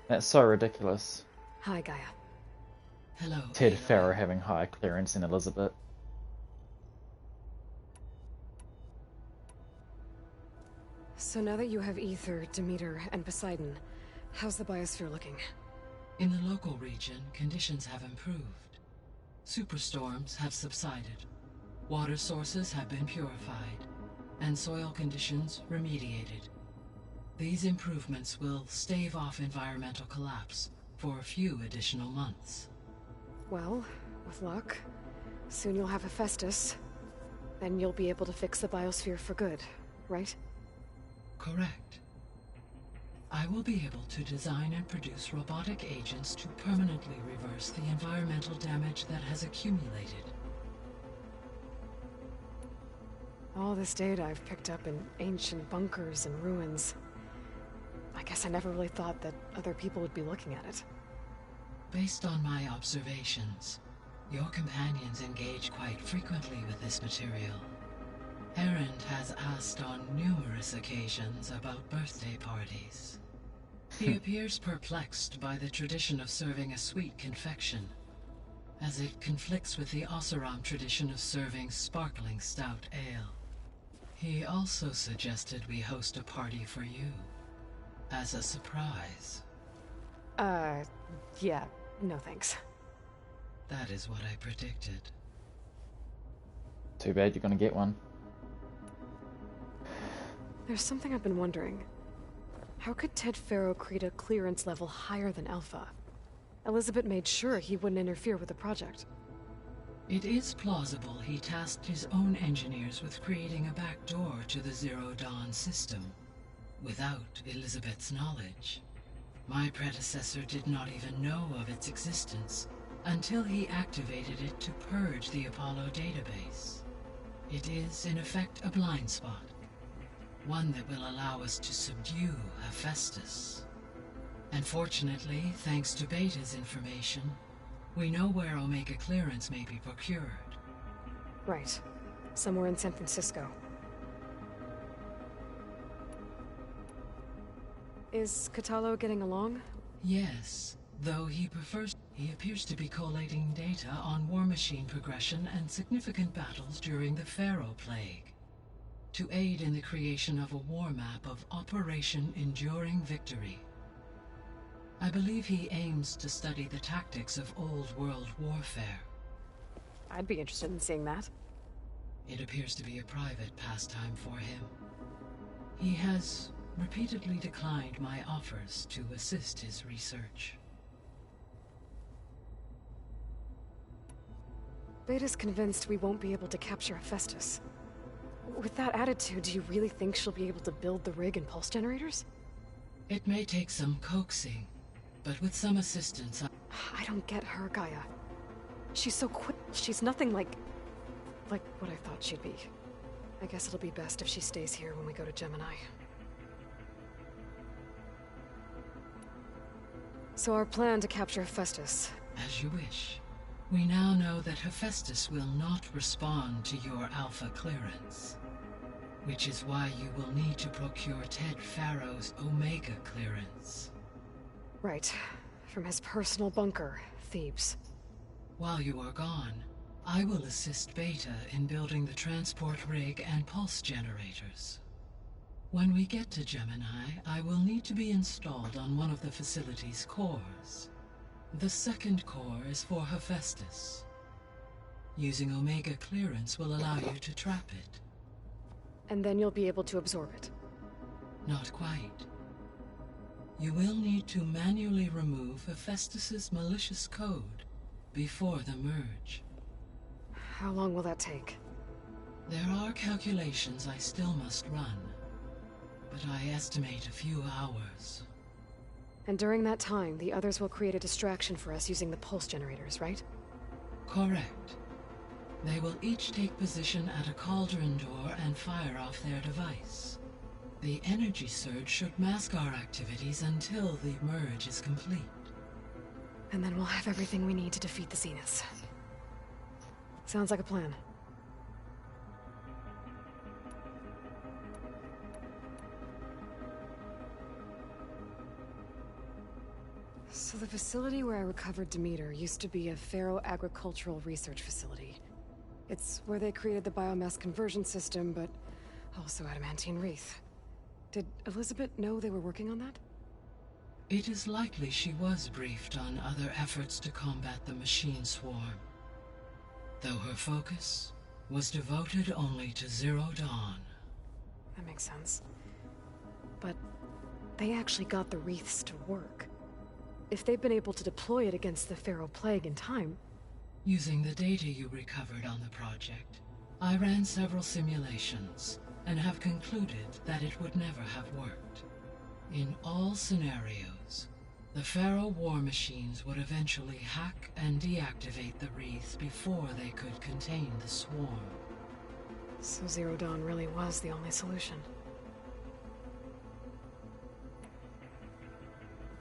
That's so ridiculous. Hi, Gaia. Hello. Ted Pharaoh having higher clearance than Elizabeth. So now that you have Ether, Demeter, and Poseidon, how's the biosphere looking? In the local region, conditions have improved. Superstorms have subsided. Water sources have been purified, and soil conditions remediated. These improvements will stave off environmental collapse for a few additional months. Well, with luck, soon you'll have Hephaestus. Then you'll be able to fix the biosphere for good, right? Correct. I will be able to design and produce robotic agents to permanently reverse the environmental damage that has accumulated. All this data I've picked up in ancient bunkers and ruins. I guess I never really thought that other people would be looking at it. Based on my observations, your companions engage quite frequently with this material. Erend has asked on numerous occasions about birthday parties. He appears perplexed by the tradition of serving a sweet confection, as it conflicts with the Oseram tradition of serving sparkling stout ale. He also suggested we host a party for you, as a surprise. Yeah, no thanks. That is what I predicted. Too bad you're gonna get one. There's something I've been wondering. How could Ted Pharaoh create a clearance level higher than Alpha? Elizabeth made sure he wouldn't interfere with the project. It is plausible he tasked his own engineers with creating a backdoor to the Zero Dawn system, without Elizabeth's knowledge. My predecessor did not even know of its existence until he activated it to purge the Apollo database. It is, in effect, a blind spot, one that will allow us to subdue Hephaestus. And fortunately, thanks to Beta's information, we know where Omega clearance may be procured. Right. Somewhere in San Francisco. Is Catalo getting along? Yes, though he appears to be collating data on war machine progression and significant battles during the Pharaoh Plague, to aid in the creation of a war map of Operation Enduring Victory. I believe he aims to study the tactics of old world warfare. I'd be interested in seeing that. It appears to be a private pastime for him. He has repeatedly declined my offers to assist his research. Beta's convinced we won't be able to capture Hephaestus. With that attitude, do you really think she'll be able to build the rig and pulse generators? It may take some coaxing, but with some assistance, I don't get her, Gaia. She's so quick. She's nothing like what I thought she'd be. I guess it'll be best if she stays here when we go to Gemini. So our plan to capture Hephaestus. As you wish. We now know that Hephaestus will not respond to your Alpha clearance, which is why you will need to procure Ted Pharaoh's Omega clearance. Right. From his personal bunker, Thebes. While you are gone, I will assist Beta in building the transport rig and pulse generators. When we get to Gemini, I will need to be installed on one of the facility's cores. The second core is for Hephaestus. Using Omega clearance will allow you to trap it. And then you'll be able to absorb it. Not quite. You will need to manually remove Hephaestus's malicious code before the merge. How long will that take? There are calculations I still must run, but I estimate a few hours. And during that time, the others will create a distraction for us using the pulse generators, right? Correct. They will each take position at a cauldron door and fire off their device. The energy surge should mask our activities until the merge is complete. And then we'll have everything we need to defeat the Zeniths. Sounds like a plan. So the facility where I recovered Demeter used to be a Pharaoh agricultural research facility. It's where they created the biomass conversion system, but also adamantine wreath. Did Elizabeth know they were working on that? It is likely she was briefed on other efforts to combat the machine swarm, though her focus was devoted only to Zero Dawn. That makes sense. But they actually got the wreaths to work. If they've been able to deploy it against the Pharaoh Plague in time... Using the data you recovered on the project, I ran several simulations and have concluded that it would never have worked. In all scenarios, the Pharaoh war machines would eventually hack and deactivate the wreaths before they could contain the swarm. So Zero Dawn really was the only solution.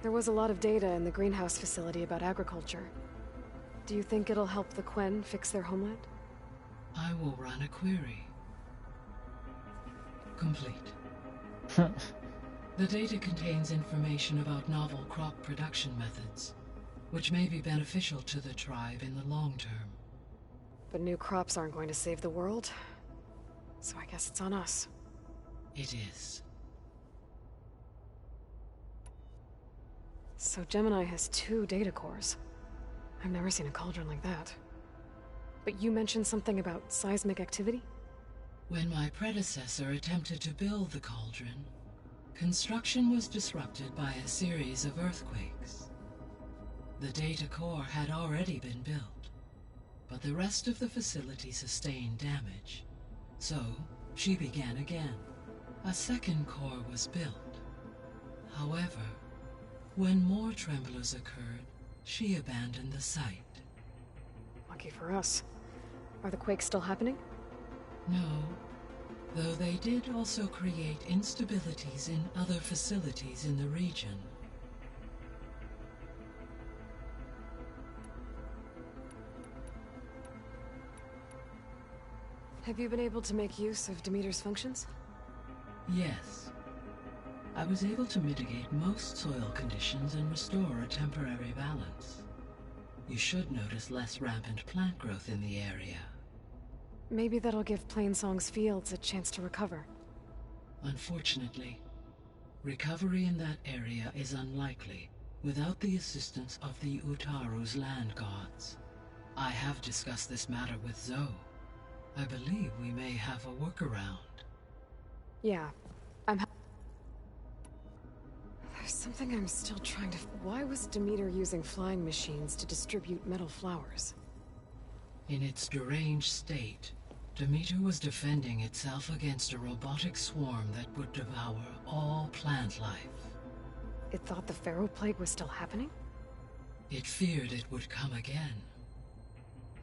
There was a lot of data in the greenhouse facility about agriculture. Do you think it'll help the Quen fix their homeland? I will run a query. Complete. The data contains information about novel crop production methods, which may be beneficial to the tribe in the long term. But new crops aren't going to save the world, so I guess it's on us. It is. So Gemini has 2 data cores. I've never seen a cauldron like that. But you mentioned something about seismic activity? When my predecessor attempted to build the cauldron, construction was disrupted by a series of earthquakes. The data core had already been built, but the rest of the facility sustained damage. So, she began again. A second core was built. However, when more tremblers occurred, she abandoned the site. Lucky for us. Are the quakes still happening? No, though they did also create instabilities in other facilities in the region. Have you been able to make use of Demeter's functions? Yes. I was able to mitigate most soil conditions and restore a temporary balance. You should notice less rampant plant growth in the area. Maybe that'll give Plainsong's fields a chance to recover. Unfortunately, recovery in that area is unlikely without the assistance of the Utaru's land gods. I have discussed this matter with Zoe. I believe we may have a workaround. Yeah, There's something I'm still trying to... Why was Demeter using flying machines to distribute metal flowers? In its deranged state, Demeter was defending itself against a robotic swarm that would devour all plant life. It thought the Pharaoh Plague was still happening? It feared it would come again.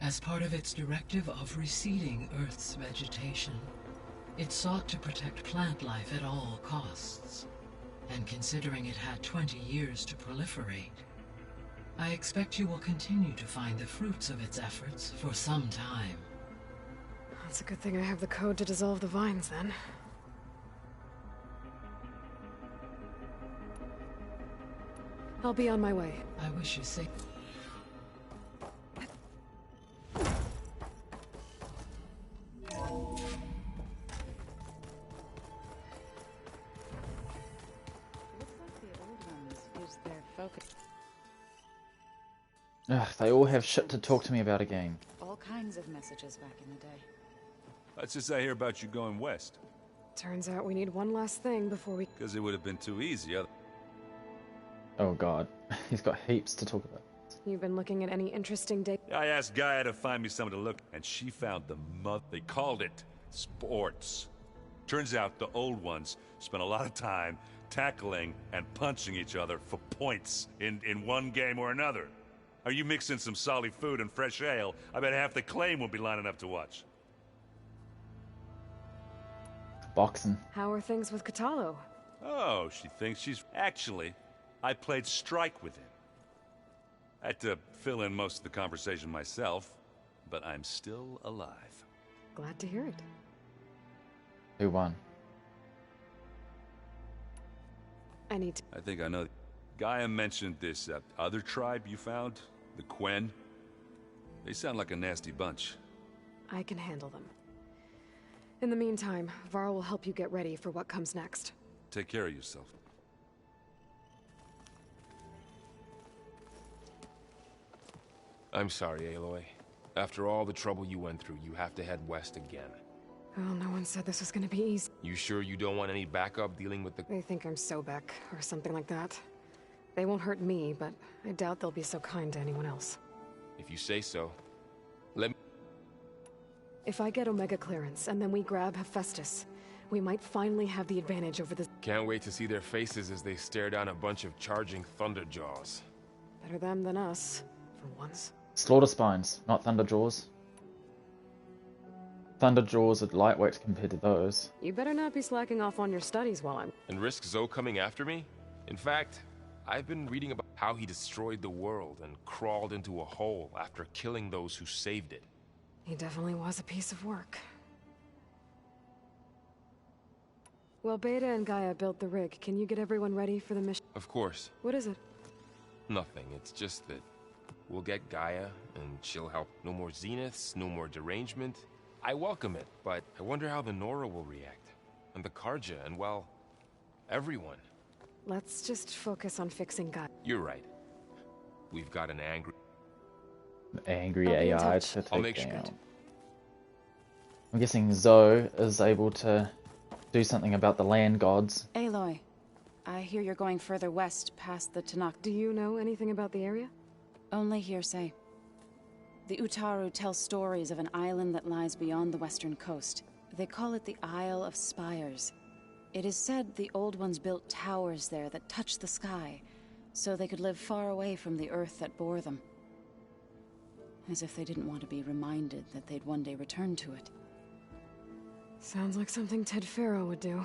As part of its directive of reseeding Earth's vegetation, it sought to protect plant life at all costs. And considering it had 20 years to proliferate, I expect you will continue to find the fruits of its efforts for some time. It's a good thing I have the code to dissolve the vines, then. I'll be on my way. I wish you safe. Ugh, they all have shit to talk to me about again. All kinds of messages back in the day. Let's just I hear about you going west. Turns out we need one last thing before we... Because it would have been too easy. Oh god, he's got heaps to talk about. You've been looking at any interesting day... I asked Gaia to find me something to look, and she found the They called it sports. Turns out the old ones spent a lot of time tackling and punching each other for points in one game or another. Are you mixing some solid food and fresh ale? I bet half the claim will be lining up to watch. Boxing. How are things with Katalo? Oh, she thinks she's... Actually, I played strike with him. I had to fill in most of the conversation myself, but I'm still alive. Glad to hear it. Who won? I think I know. Gaia mentioned this other tribe you found, the Quen. They sound like a nasty bunch. I can handle them. In the meantime, Varl will help you get ready for what comes next. Take care of yourself. I'm sorry, Aloy. After all the trouble you went through, you have to head west again. Well, no one said this was gonna be easy. You sure you don't want any backup dealing with the... They think I'm Sobek, or something like that. They won't hurt me, but I doubt they'll be so kind to anyone else. If you say so. Let me... If I get Omega clearance, and then we grab Hephaestus, we might finally have the advantage over the... Can't wait to see their faces as they stare down a bunch of charging Thunderjaws. Better them than us, for once. Slaughter Spines, not Thunderjaws. Thunderjaws are lightweight compared to those. You better not be slacking off on your studies while I'm... And risk Zoe coming after me? In fact, I've been reading about how he destroyed the world and crawled into a hole after killing those who saved it. He definitely was a piece of work. Well, Beta and Gaia built the rig. Can you get everyone ready for the mission? Of course. What is it? Nothing. It's just that we'll get Gaia, and she'll help. No more zeniths, no more derangement. I welcome it, but I wonder how the Nora will react. And the Karja, and well, everyone. Let's just focus on fixing Gaia. You're right. We've got an angry AI to I'll take make sure. down. I'm guessing Zoe is able to do something about the land gods. Aloy, I hear you're going further west past the Tanakh. Do you know anything about the area? Only hearsay. The Utaru tell stories of an island that lies beyond the western coast. They call it the Isle of Spires. It is said the Old Ones built towers there that touched the sky, so they could live far away from the earth that bore them. As if they didn't want to be reminded that they'd one day return to it. Sounds like something Ted Faro would do.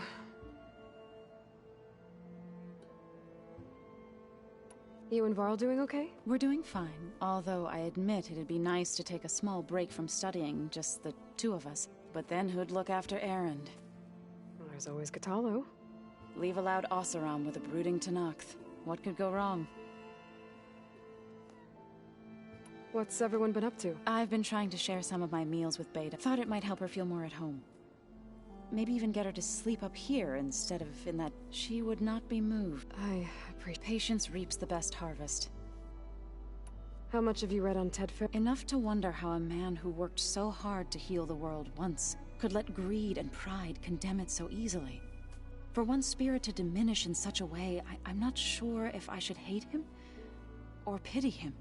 You and Varl doing okay? We're doing fine, although I admit it'd be nice to take a small break from studying, just the two of us. But then who'd look after Erend? Well, there's always Katalo. Leave allowed Oseram with a brooding Tenakth. What could go wrong? What's everyone been up to? I've been trying to share some of my meals with Beta. Thought it might help her feel more at home. Maybe even get her to sleep up here instead of in that. She would not be moved. I appreciate. Patience reaps the best harvest. How much have you read on Ted Faro? Enough to wonder how a man who worked so hard to heal the world once could let greed and pride condemn it so easily. For one's spirit to diminish in such a way, I'm not sure if I should hate him or pity him.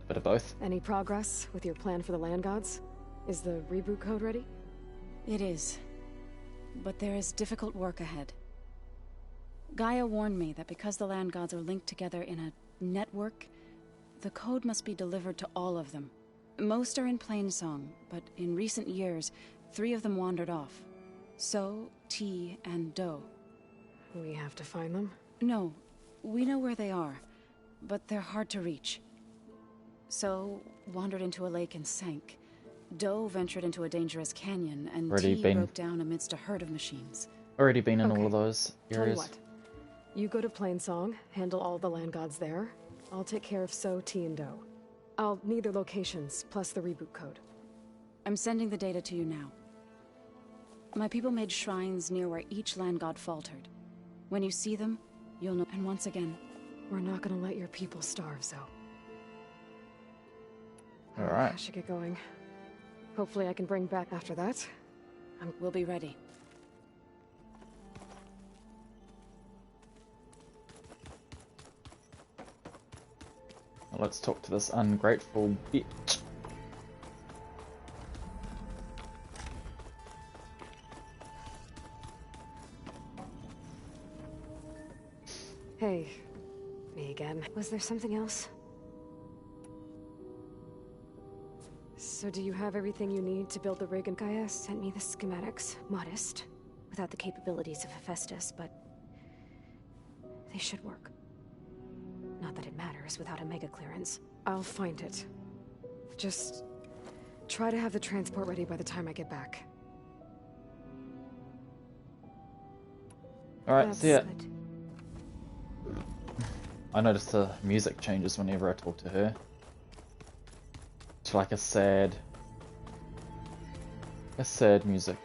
A bit of both. Any progress with your plan for the land gods? Is the reboot code ready? It is. But there is difficult work ahead. Gaia warned me that because the land gods are linked together in a network, the code must be delivered to all of them. Most are in Plainsong, but in recent years, 3 of them wandered off. So, T, and Do. We have to find them? No, we know where they are, but they're hard to reach. So, wandered into a lake and sank. Do ventured into a dangerous canyon, and T broke down amidst a herd of machines. Already been in all of those areas. Tell you what. You go to Plainsong, handle all the land gods there. I'll take care of So, T, and Do. I'll need their locations, plus the reboot code. I'm sending the data to you now. My people made shrines near where each land god faltered. When you see them, you'll know. And once again, we're not gonna let your people starve, Zoe. Alright. I should get going. Hopefully I can bring back after that. We'll be ready. Well, let's talk to this ungrateful bitch. Hey. Me again. Was there something else? So do you have everything you need to build the rig? And Gaia sent me the schematics. Modest. Without the capabilities of Hephaestus, but they should work. Not that it matters without a mega clearance. I'll find it. Just try to have the transport ready by the time I get back. Alright, see ya. I noticed the music changes whenever I talk to her. It's like a sad music.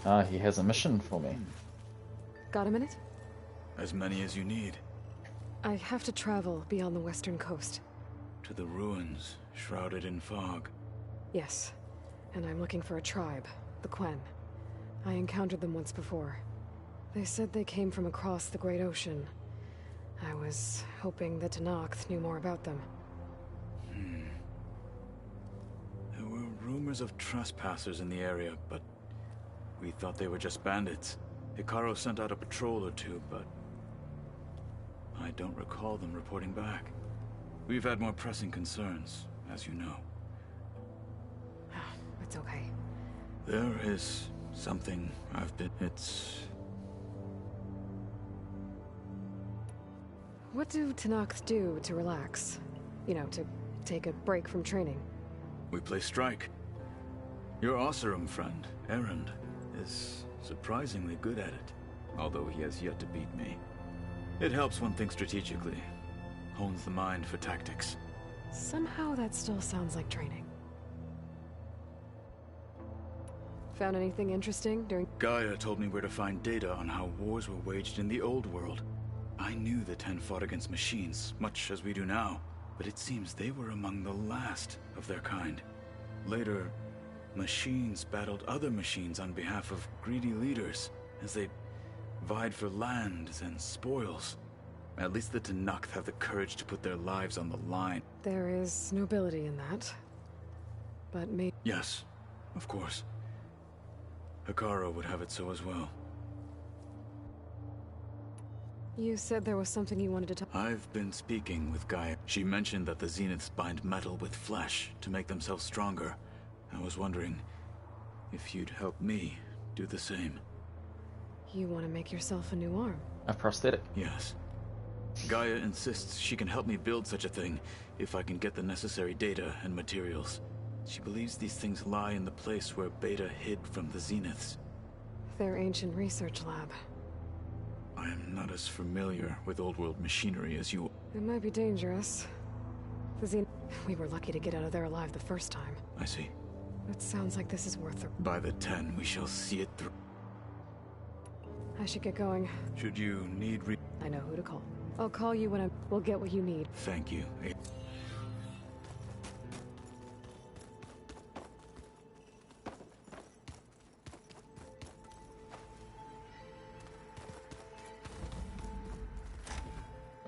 Ah, he has a mission for me. Got a minute? As many as you need. I have to travel beyond the western coast. To the ruins, shrouded in fog. Yes, and I'm looking for a tribe, the Quen. I encountered them once before. They said they came from across the Great Ocean. I was hoping that Tenakth knew more about them. There were rumors of trespassers in the area, but we thought they were just bandits. Hikaru sent out a patrol or two, but I don't recall them reporting back. We've had more pressing concerns, as you know. It's okay. There is something it's... What do Tenakth do to relax? You know, to take a break from training? We play strike. Your Oseram friend, Erend, is surprisingly good at it, although he has yet to beat me. It helps one think strategically, hones the mind for tactics. Somehow that still sounds like training. Found anything interesting during... Gaia told me where to find data on how wars were waged in the old world. I knew the Ten fought against machines, much as we do now, but it seems they were among the last of their kind. Later, machines battled other machines on behalf of greedy leaders, as they vied for lands and spoils. At least the Tanakh have the courage to put their lives on the line. There is nobility in that. But maybe... Yes, of course. Hikaru would have it so as well. You said there was something you wanted to talk... I've been speaking with Gaia. She mentioned that the Zeniths bind metal with flesh to make themselves stronger. I was wondering if you'd help me do the same. You want to make yourself a new arm? A prosthetic? Yes. Gaia insists she can help me build such a thing if I can get the necessary data and materials. She believes these things lie in the place where Beta hid from the Zeniths. Their ancient research lab. I am not as familiar with old-world machinery as you. It might be dangerous. We were lucky to get out of there alive the first time. I see. It sounds like this is worth it. By the 10, we shall see it through. I should get going. Should you need I know who to call. I'll call you when we'll get what you need. Thank you.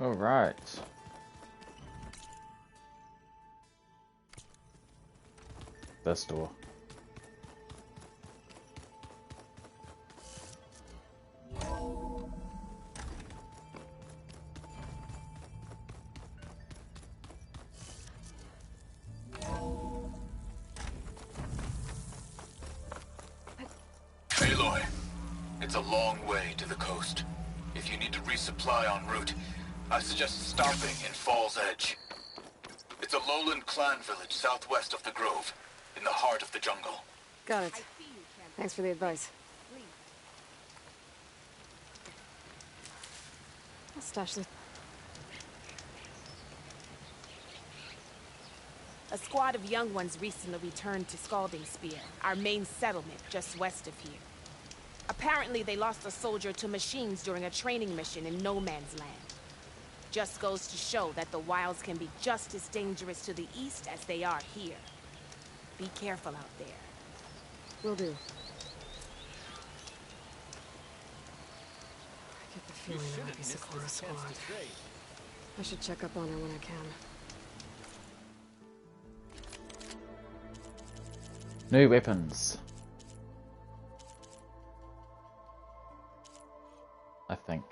All right. This door. Aloy, it's a long way to the coast. If you need to resupply en route, I suggest stopping in Fall's Edge. It's a lowland clan village southwest of the Grove, in the heart of the jungle. Got it. Thanks for the advice. I'll stash this. A squad of young ones recently returned to Scalding Spear, our main settlement just west of here. Apparently they lost a soldier to machines during a training mission in No Man's Land. Just goes to show that the wilds can be just as dangerous to the east as they are here. Be careful out there. Will do. I get the feeling there might be Sakura's squad. I should check up on her when I can. New weapons. I think.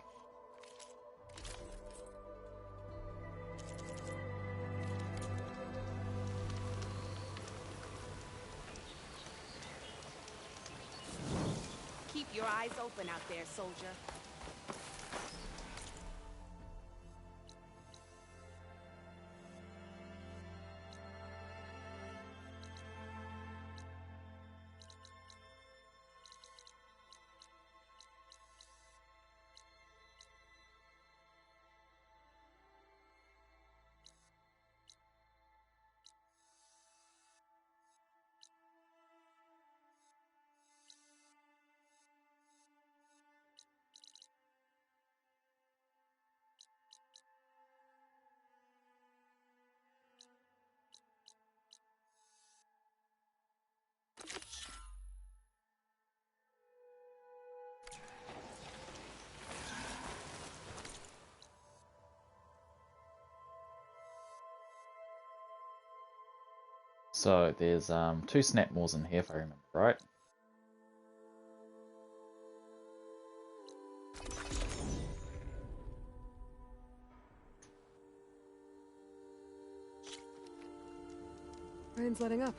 Keep your eyes open out there, soldier. So there's 2 Snapmaws in here if I remember right. Rain's letting up.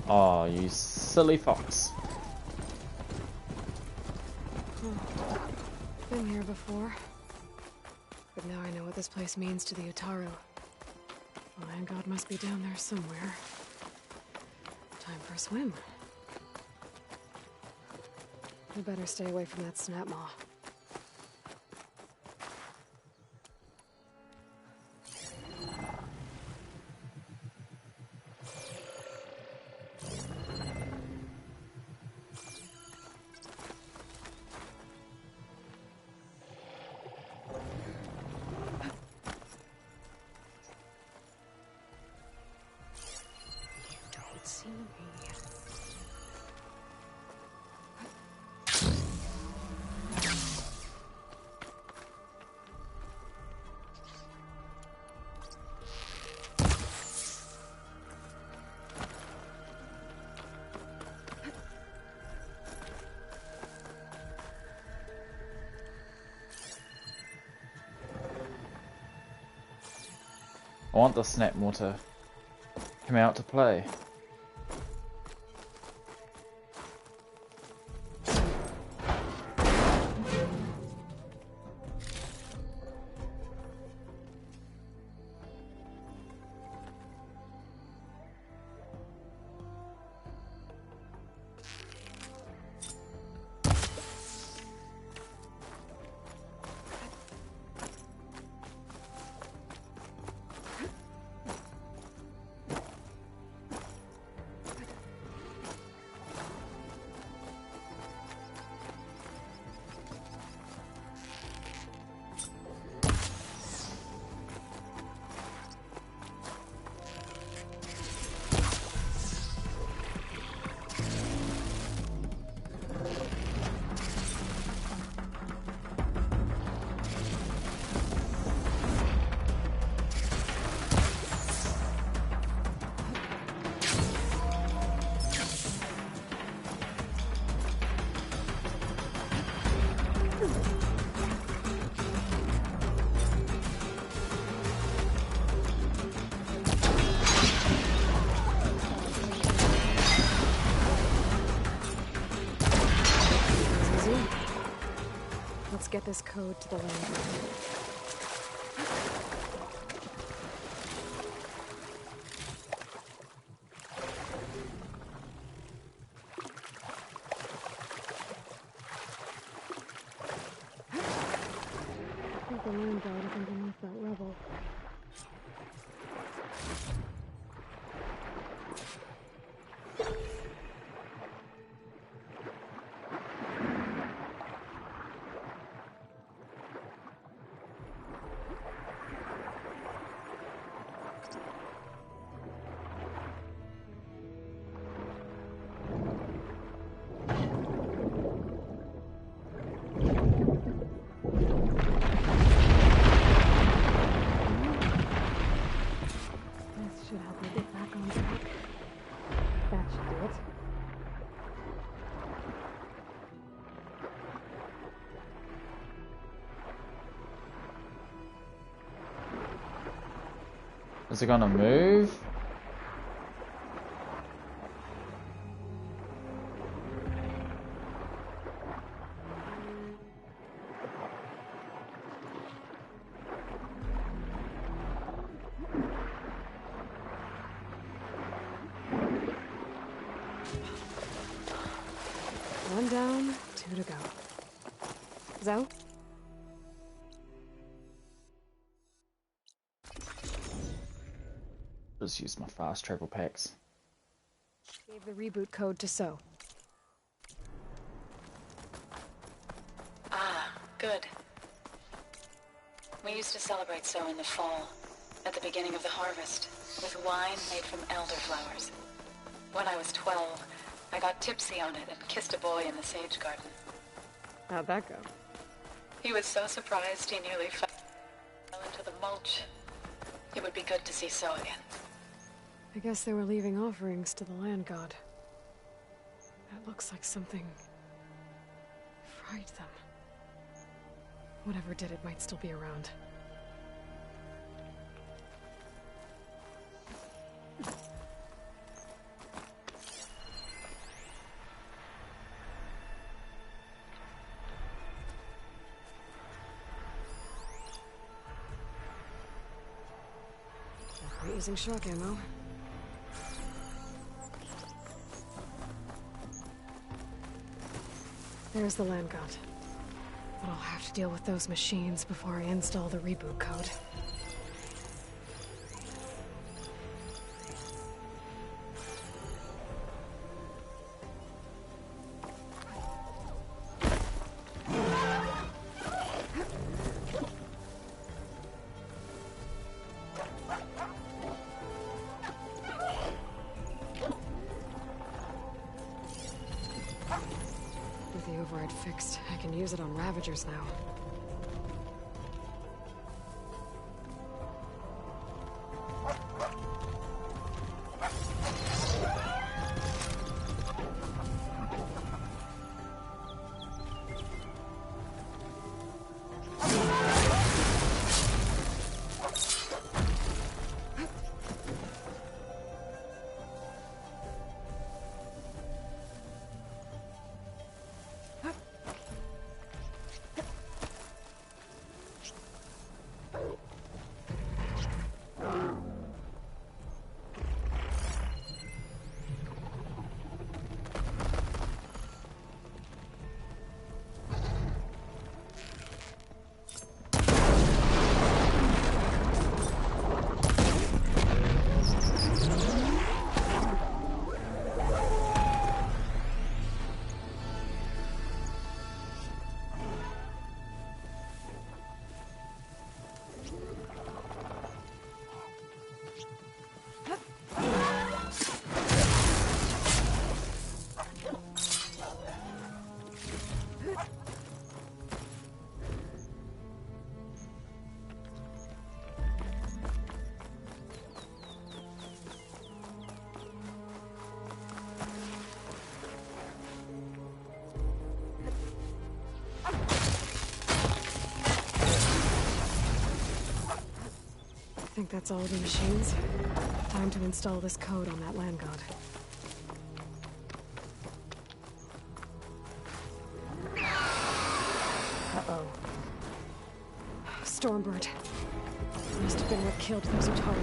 Oh, you silly fox. Been here before. But now I know what this place means to the Utaru. Lion God must be down there somewhere. Time for a swim. You better stay away from that snap maw. I want the snap maw to come out to play. Let's get this code to the landlord. I think the land guard is underneath that rubble. Is it gonna move? One down, two to go. Zoe? Just use my fast travel packs. Gave the reboot code to So. Ah, good. We used to celebrate So in the fall, at the beginning of the harvest, with wine made from elderflowers. When I was 12, I got tipsy on it and kissed a boy in the sage garden. How'd that go? He was so surprised he nearly fell into the mulch. It would be good to see So again. I guess they were leaving offerings to the land god. That looks like something fried them. Whatever did it might still be around. Not using shock ammo. There's the land god. But I'll have to deal with those machines before I install the reboot code. With the override fixed, I can use it on Ravagers now. I think that's all the machines. Time to install this code on that land god. Uh-oh. Stormbird. Must have been what killed those Utaru.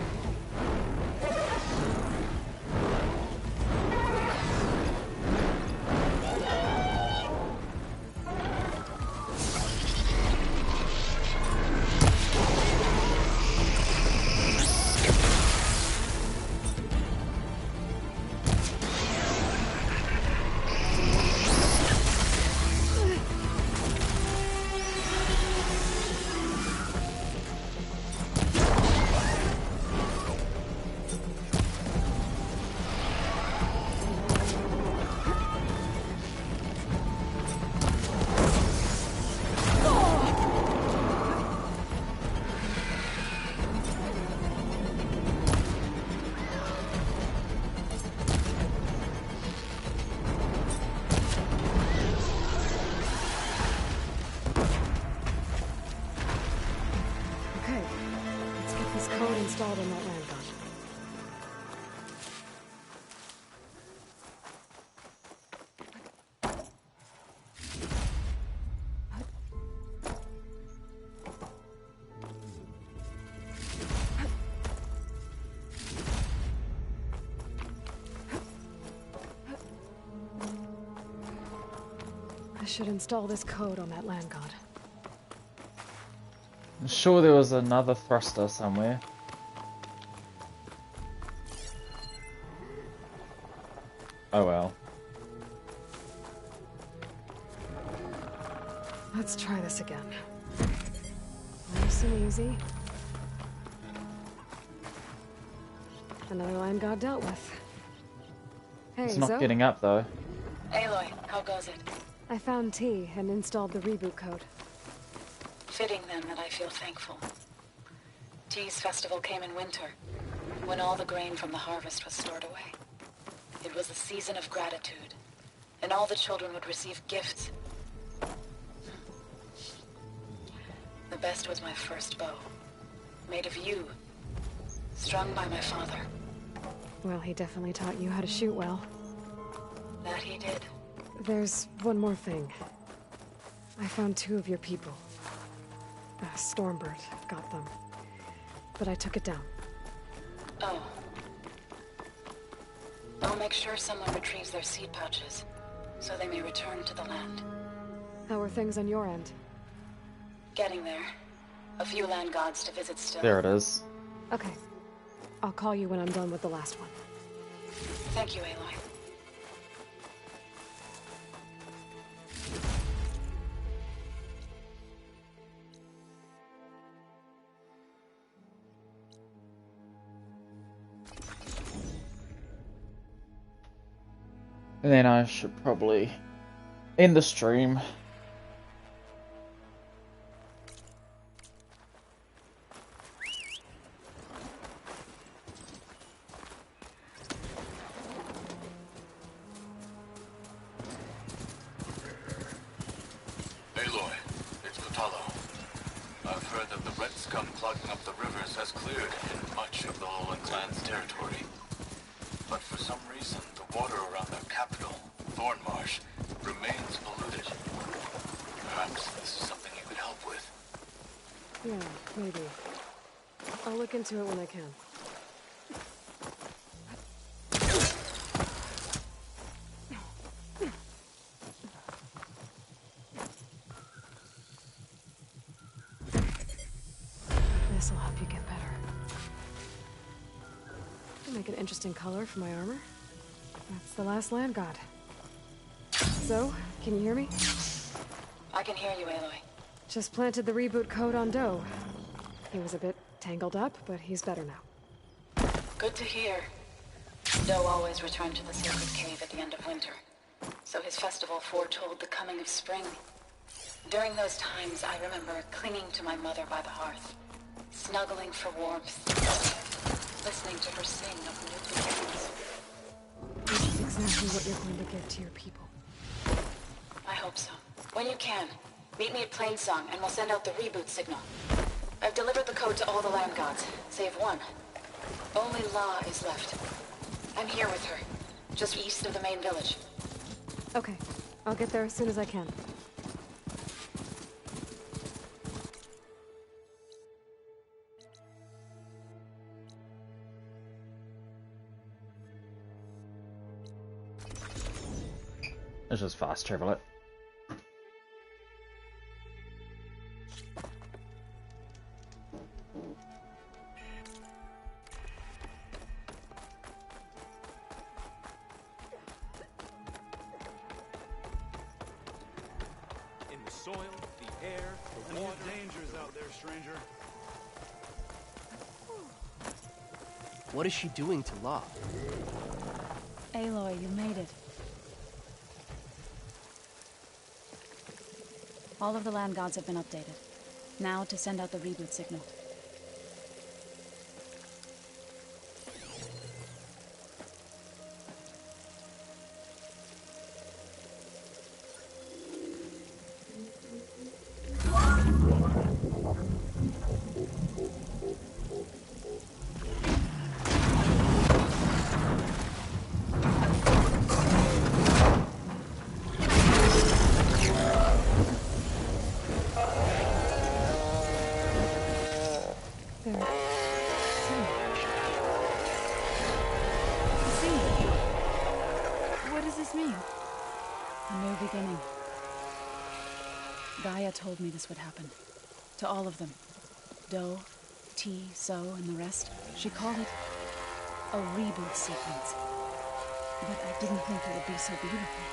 Installed on that land god. I should install this code on that land god. I'm sure there was another thruster somewhere. Oh well. Let's try this again. Nice and easy. Another land god dealt with. Hey, It's not Zoe? getting up though. Aloy, how goes it? I found T and installed the reboot code. Fitting then that I feel thankful. T's festival came in winter, when all the grain from the harvest was stored away. It was a season of gratitude, and all the children would receive gifts. The best was my first bow, made of yew, strung by my father. Well, he definitely taught you how to shoot well. That he did. There's one more thing. I found 2 of your people. Stormbird got them, but I took it down. Oh. I'll make sure someone retrieves their seed pouches, so they may return to the land. How are things on your end? Getting there. A few land gods to visit still. There it is. Okay. I'll call you when I'm done with the last one. Thank you, Aloy. And then I should probably end the stream. Aloy, it's Patalo. I've heard that the red scum clogging up the rivers has cleared in much of the Lowland Clan's territory. But for some reason, the water around their capital, Thornmarsh, remains polluted. Perhaps this is something you could help with. Yeah, maybe. I'll look into it when I can. This'll help you get better. Make an interesting color for my armor. That's the last land god. So, can you hear me? I can hear you, Aloy. Just planted the reboot code on Doe. He was a bit tangled up, but he's better now. Good to hear. Doe always returned to the sacred cave at the end of winter, so his festival foretold the coming of spring. During those times, I remember clinging to my mother by the hearth, snuggling for warmth, listening to her sing of new beginnings. This is exactly what you're going to give to your people. I hope so. When you can, meet me at Plainsong and we'll send out the reboot signal. I've delivered the code to all the land gods, save one. Only La is left. I'm here with her, just east of the main village. Okay, I'll get there as soon as I can. Let's just fast travel it. In the soil, the air, the water. Dangers out there, stranger. What is she doing to La? Aloy, you made it. All of the land gods have been updated. Now to send out the reboot signal. Told me this would happen. To all of them. Doe, T, So, and the rest. She called it a reboot sequence. But I didn't think it would be so beautiful.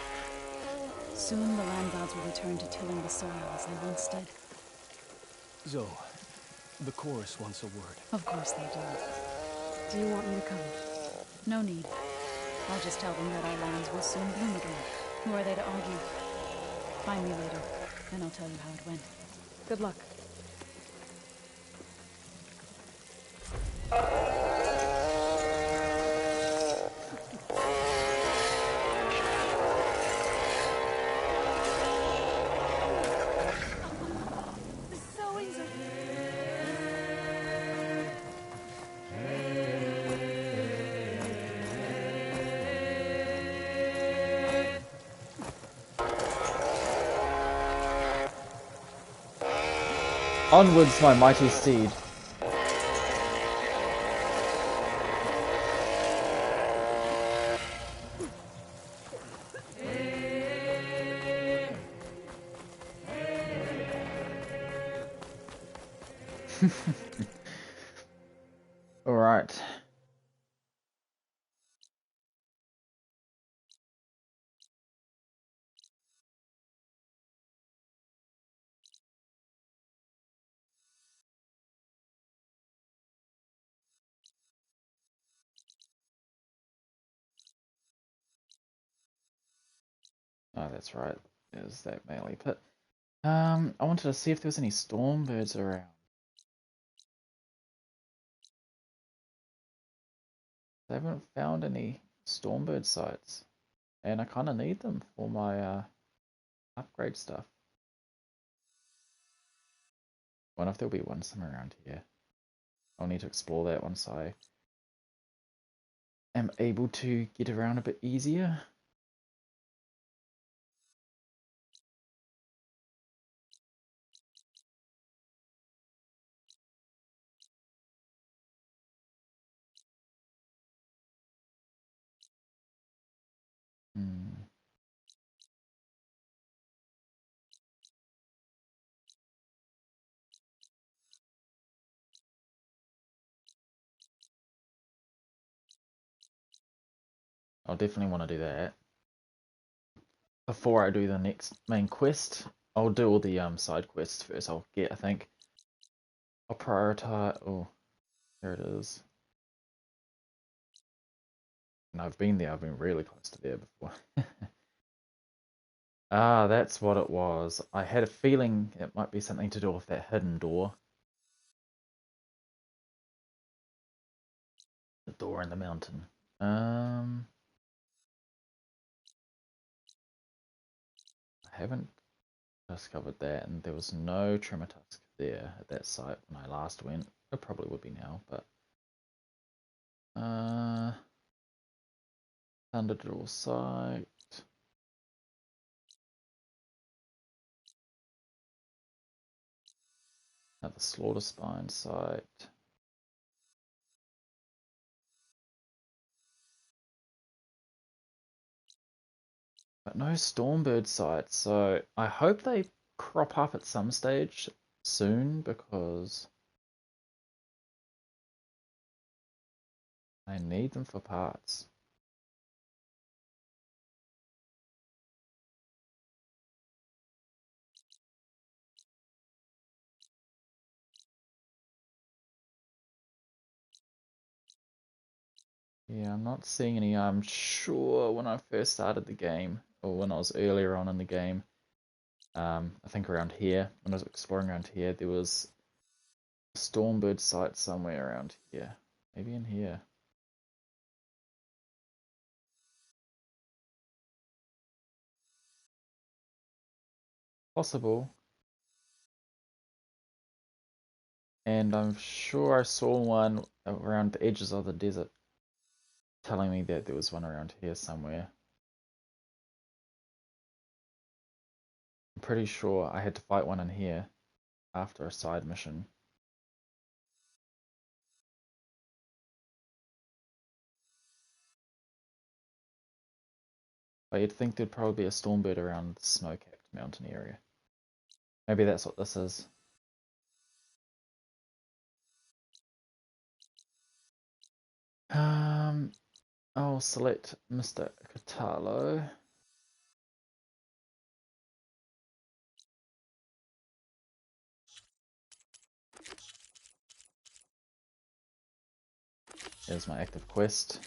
Soon the land gods will return to tilling the soil as they once did. Zoe, the chorus wants a word. Of course they do. Do you want me to come? No need. I'll just tell them that our lands will soon bloom again. Who are they to argue? Find me later. Then I'll tell you how it went. Good luck. Onwards, my mighty steed. Alright. Oh, that's right. There's that melee pit. I wanted to see if there was any stormbirds around. I haven't found any stormbird sites, and I kind of need them for my upgrade stuff. Wonder if there'll be one somewhere around here. I'll need to explore that once I am able to get around a bit easier. I'll definitely want to do that. Before I do the next main quest, I'll do all the side quests first. I think. I'll prioritize. Oh, there it is. And I've been there. I've been really close to there before. Ah, that's what it was. I had a feeling it might be something to do with that hidden door. The door in the mountain. I haven't discovered that, and there was no Trematusk there at that site when I last went. It probably would be now, but Thunderdrill site. Another Slaughter Spine site. But no Stormbird sites, so I hope they crop up at some stage soon because I need them for parts. Yeah, I'm not seeing any. I'm sure when I first started the game, or when I was earlier on in the game, I think around here, when I was exploring around here, there was a Stormbird site somewhere around here. Maybe in here. Possible. And I'm sure I saw one around the edges of the desert, telling me that there was one around here somewhere. I'm pretty sure I had to fight one in here after a side mission. But you'd think there'd probably be a Stormbird around the snow-capped mountain area. Maybe that's what this is. I'll select Mr. Catalo. There's my active quest.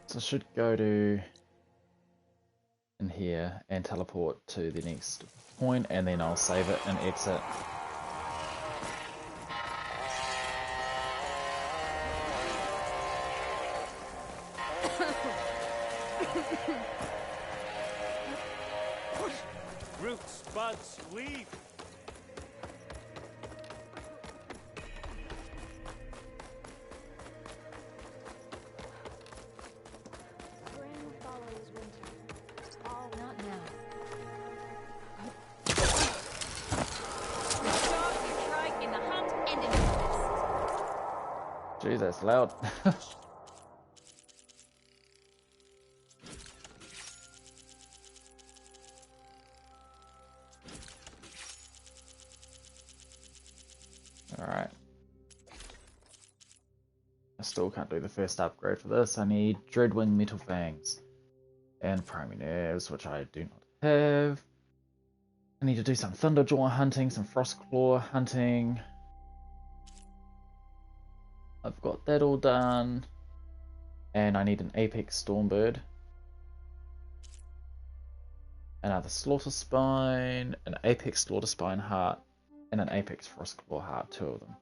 So I should go to in here and teleport to the next point, and then I'll save it and exit. Roots. Buds, leave! Spring follows winter. All not now. In the hunt and in Jeez, that's loud. Alright. I still can't do the first upgrade for this. I need Dreadwing Metal Fangs and Primary Nerves, which I do not have. I need to do some Thunderjaw hunting, some Frostclaw hunting. I've got that all done. And I need an Apex Stormbird. Another Slaughter Spine, an Apex Slaughter Spine heart, and an Apex Frostclaw heart, 2 of them.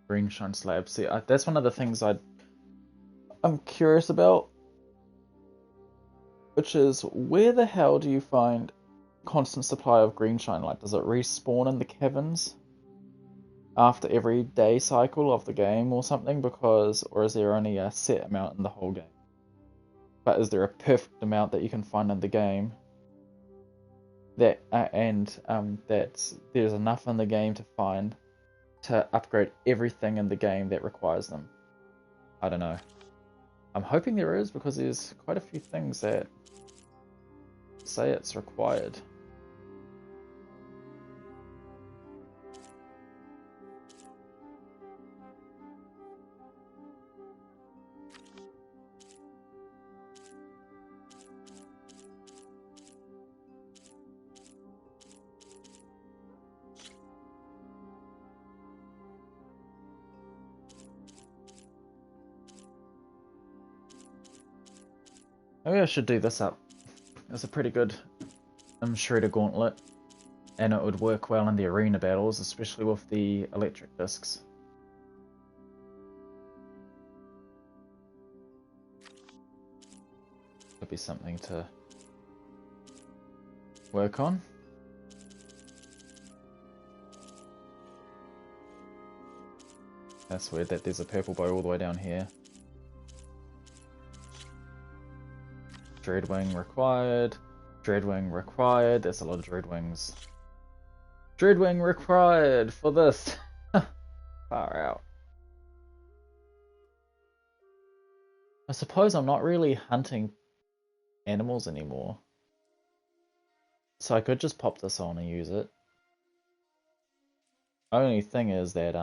Green Shine Slab. See, that's one of the things I'm curious about. Which is, where the hell do you find constant supply of green shine? Like, does it respawn in the caverns after every day cycle of the game or something? Because, or is there only a set amount in the whole game? But is there a perfect amount that you can find in the game that that there's enough in the game to find to upgrade everything in the game that requires them? I don't know. I'm hoping there is, because there's quite a few things that say it's required. Maybe I should do this up. It's a pretty good Shredder Gauntlet, and it would work well in the arena battles, especially with the electric discs. Could be something to work on. That's weird that there's a purple bow all the way down here. Dreadwing required. Dreadwing required. There's a lot of Dreadwings. Dreadwing required for this. Far out. I suppose I'm not really hunting animals anymore. So I could just pop this on and use it. Only thing is that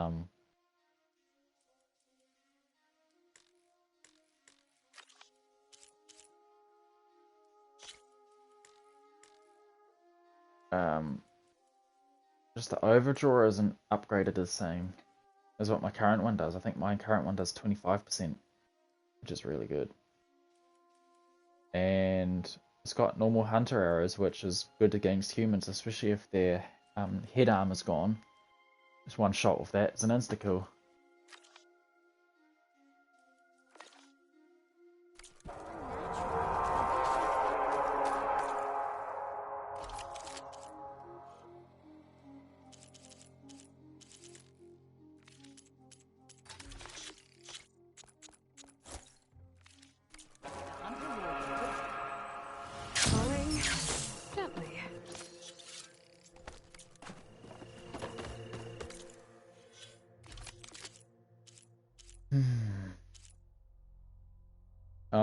just the overdraw isn't upgraded the same as what my current one does. I think my current one does 25%, which is really good. And it's got normal hunter arrows, which is good against humans, especially if their head arm is gone. Just one shot with that is an insta-kill.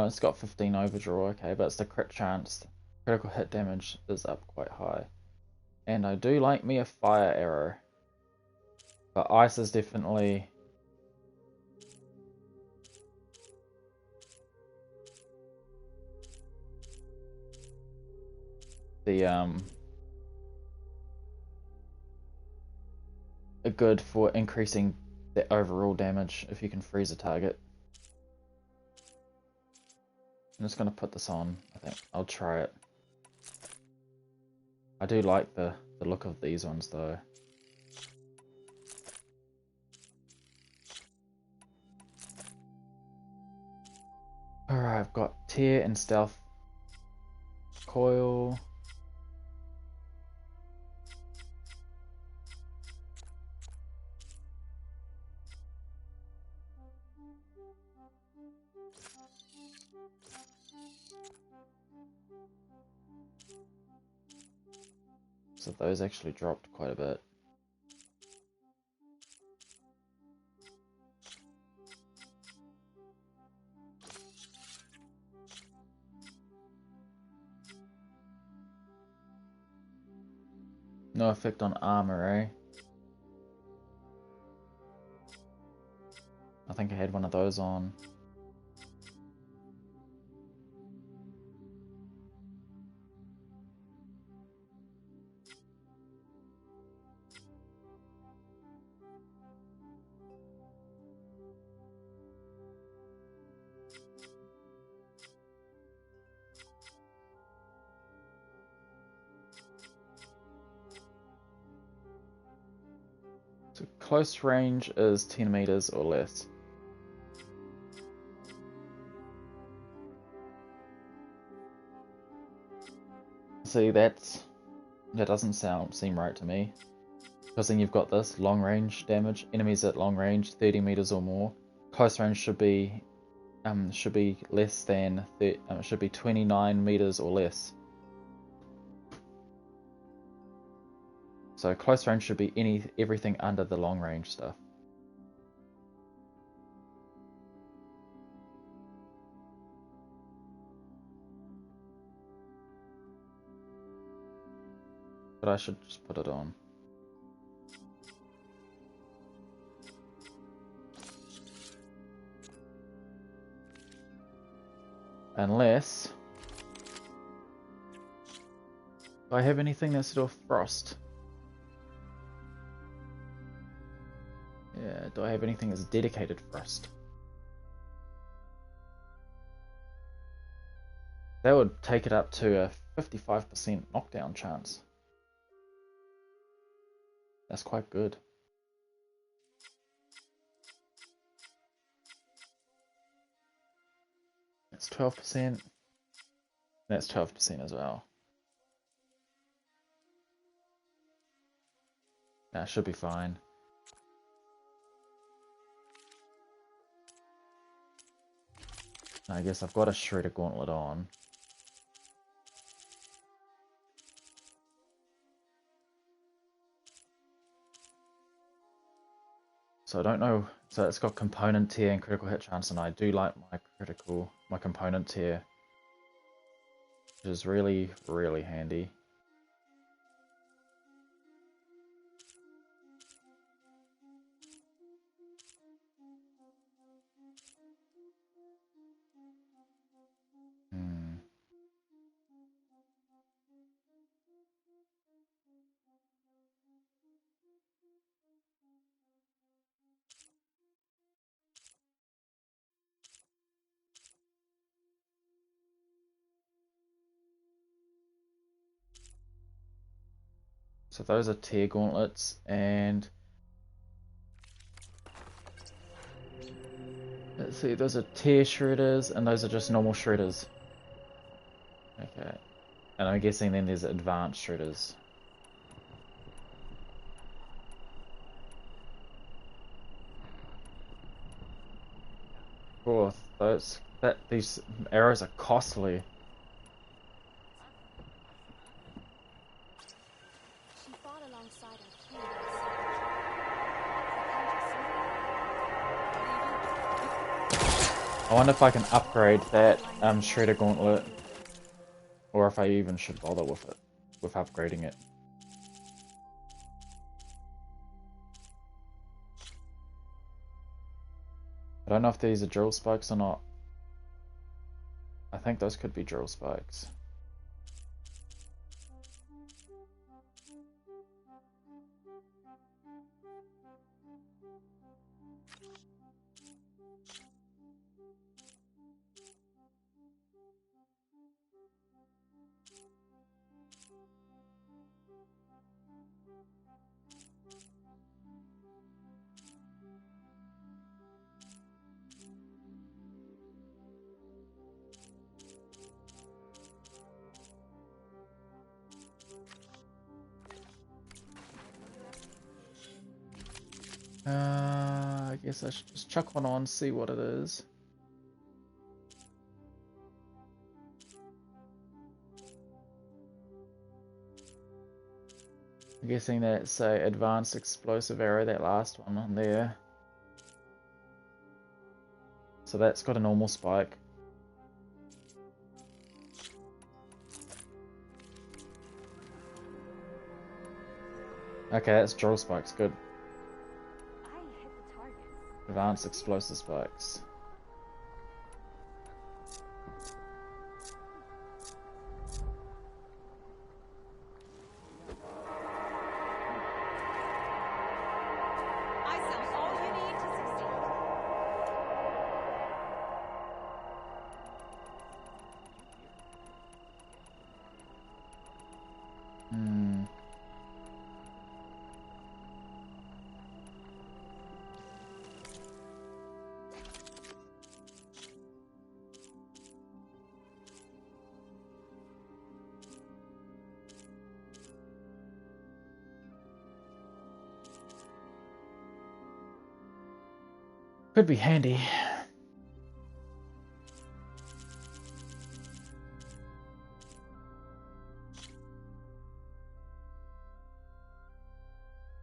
It's got 15 overdraw, okay, but it's the crit chance. Critical hit damage is up quite high. And I do like me a fire arrow. But ice is definitely... good for increasing the overall damage if you can freeze a target. I'm just going to put this on, I think. I'll try it. I do like the look of these ones though. Alright, I've got tear and stealth coil. So those actually dropped quite a bit. No effect on armor, eh? I think I had one of those on. So close range is 10 meters or less. See, that doesn't seem right to me. Because then you've got this long range damage. Enemies at long range, 30 meters or more. Close range should be less than should be 29 meters or less. So close range should be everything under the long range stuff. But I should just put it on. Unless do I have anything that's sort of frost? Yeah, do I have anything that's dedicated frost? That would take it up to a 55% knockdown chance. That's quite good. That's 12%. That's 12% as well. That should be fine. I guess I've got a Shredder Gauntlet on. So I don't know. So it's got component tier and critical hit chance, and I do like my component tier, which is really, really handy. So those are tier gauntlets, and let's see, those are tier shredders, and those are just normal shredders. Okay, and I'm guessing then there's advanced shredders. Oh, these arrows are costly. She fought alongside I wonder if I can upgrade that Shredder Gauntlet, or if I even should bother with upgrading it. I don't know if these are drill spikes or not. I think those could be drill spikes. I guess I should just chuck one on, see what it is. I'm guessing that's a advanced explosive arrow, that last one on there. So that's got a normal spike. Okay, that's drill spikes, good. Advanced explosive spikes. Could be handy.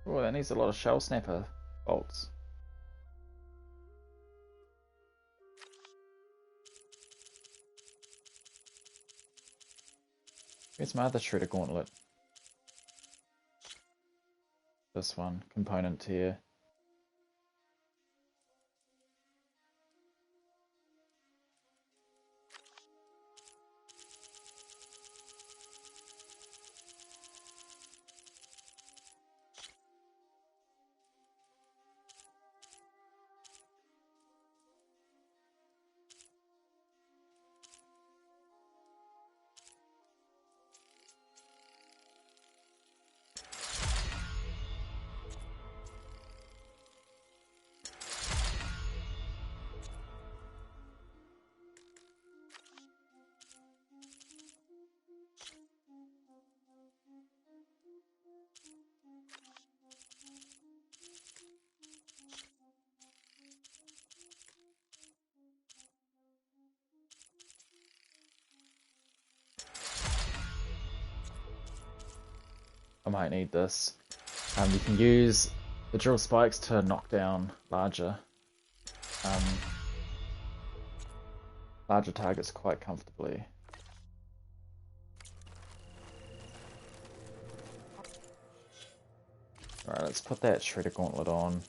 Oh, that needs a lot of shell snapper bolts. Where's my other shredder gauntlet? This one, component here. I might need this. You can use the drill spikes to knock down larger targets quite comfortably. Alright, let's put that shredder gauntlet on.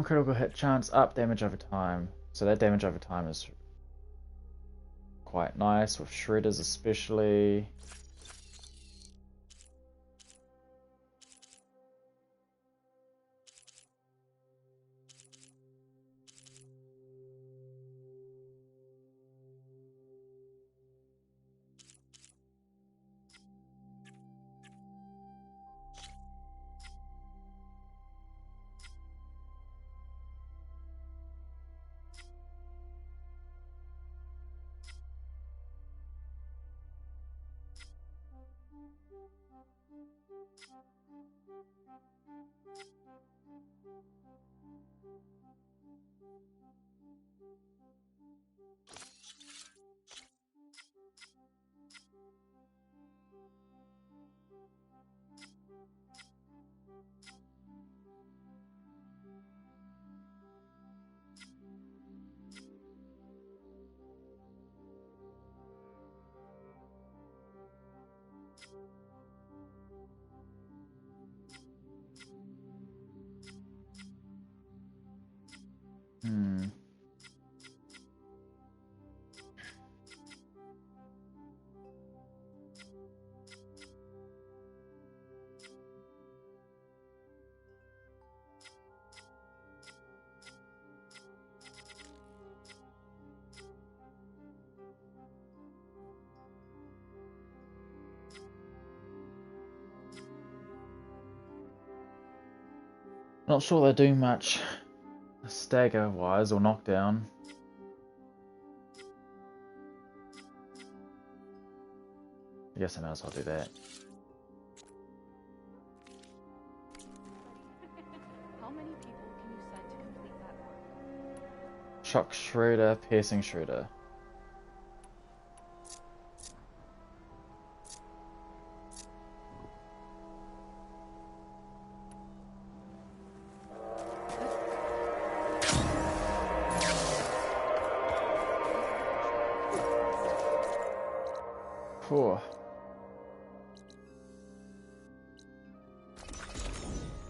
Critical hit chance up, damage over time. So that damage over time is quite nice, with shredders especially. Not sure they do much stagger wise or knockdown. guess I might as well do that. How many people can you send to complete that work? Shock Shredder, Piercing Shredder. Cool.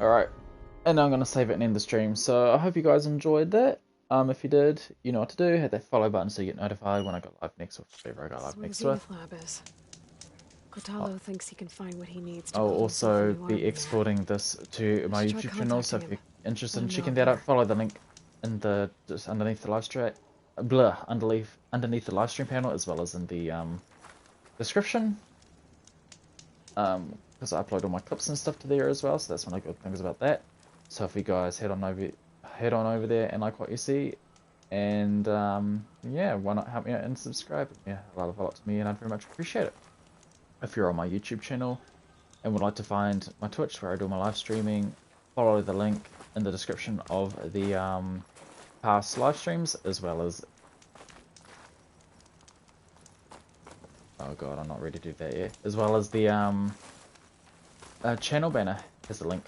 Alright, and now I'm going to save it and end the stream. So I hope you guys enjoyed that. If you did, you know what to do. Hit that follow button so you get notified when I go live next, or whatever I go live next with. Lab is. Kotalo thinks he can find what he needs to I'll build himself a also new be army exporting this to my Should try YouTube channel, so if contacting you're interested in Let him checking know that up out, follow the link in the just underneath the live stream, underneath the live stream panel, as well as in the description. Because I upload all my clips and stuff to there as well, so that's one of the good things about that. So if you guys head on over there and like what you see, and yeah, why not help me out and subscribe? Yeah, a lot to me, and I'd very much appreciate it. If you're on my YouTube channel and would like to find my Twitch where I do my live streaming, follow the link in the description of the past live streams, as well as... Oh god, I'm not ready to do that yet. As well as the channel banner has the link.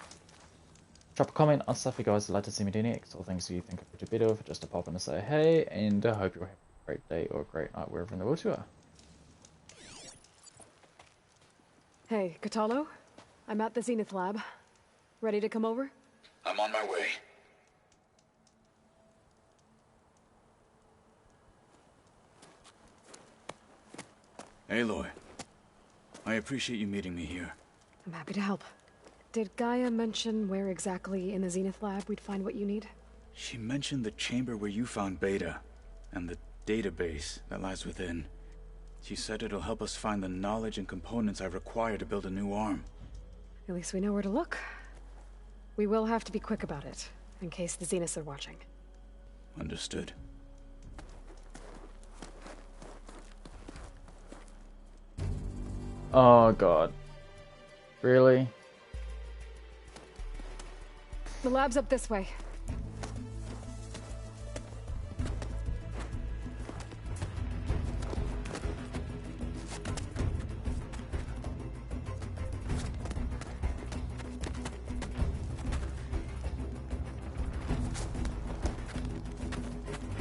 Drop a comment on stuff you guys would like to see me do next, or things you think I could do better, for just to pop in and say hey, and I hope you're having a great day or a great night wherever in the world you are. Hey, Kotalo? I'm at the Zenith Lab. Ready to come over? I'm on my way. Aloy, I appreciate you meeting me here. I'm happy to help. Did Gaia mention where exactly in the Zenith Lab we'd find what you need? She mentioned the chamber where you found Beta, and the database that lies within. She said it'll help us find the knowledge and components I require to build a new arm. At least we know where to look. We will have to be quick about it, in case the Zeniths are watching. Understood. Oh god. Really? The lab's up this way.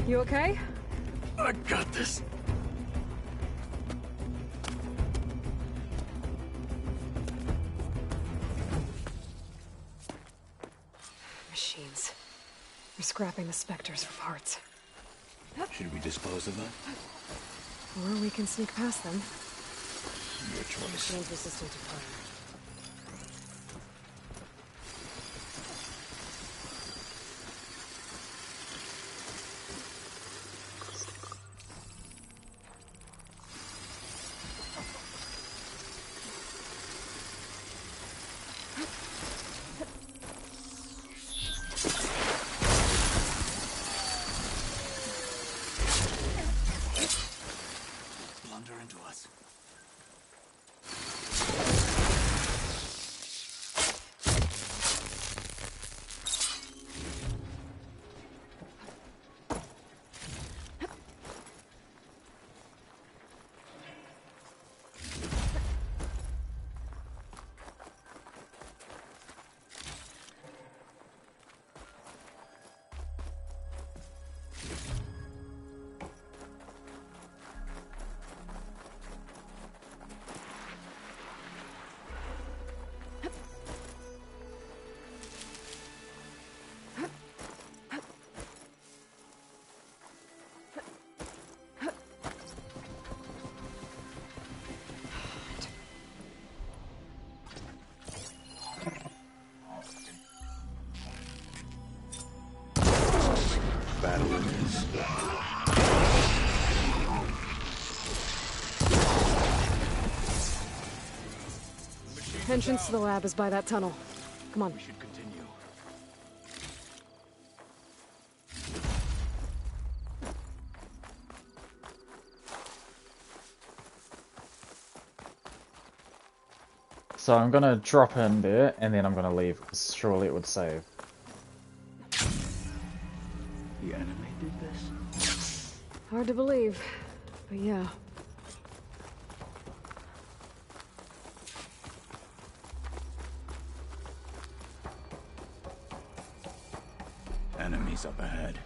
You okay? I got this. Machines. We're scrapping the specters for parts. Should we dispose of them? Or we can sneak past them. Your choice. Machines resistant to fire. Blunder into us. Battle it is. Entrance to the lab is by that tunnel. Come on. We should continue. So I'm gonna drop in there, and then I'm gonna leave, because surely it would save. The enemy did this? Hard to believe, but yeah. Enemies up ahead.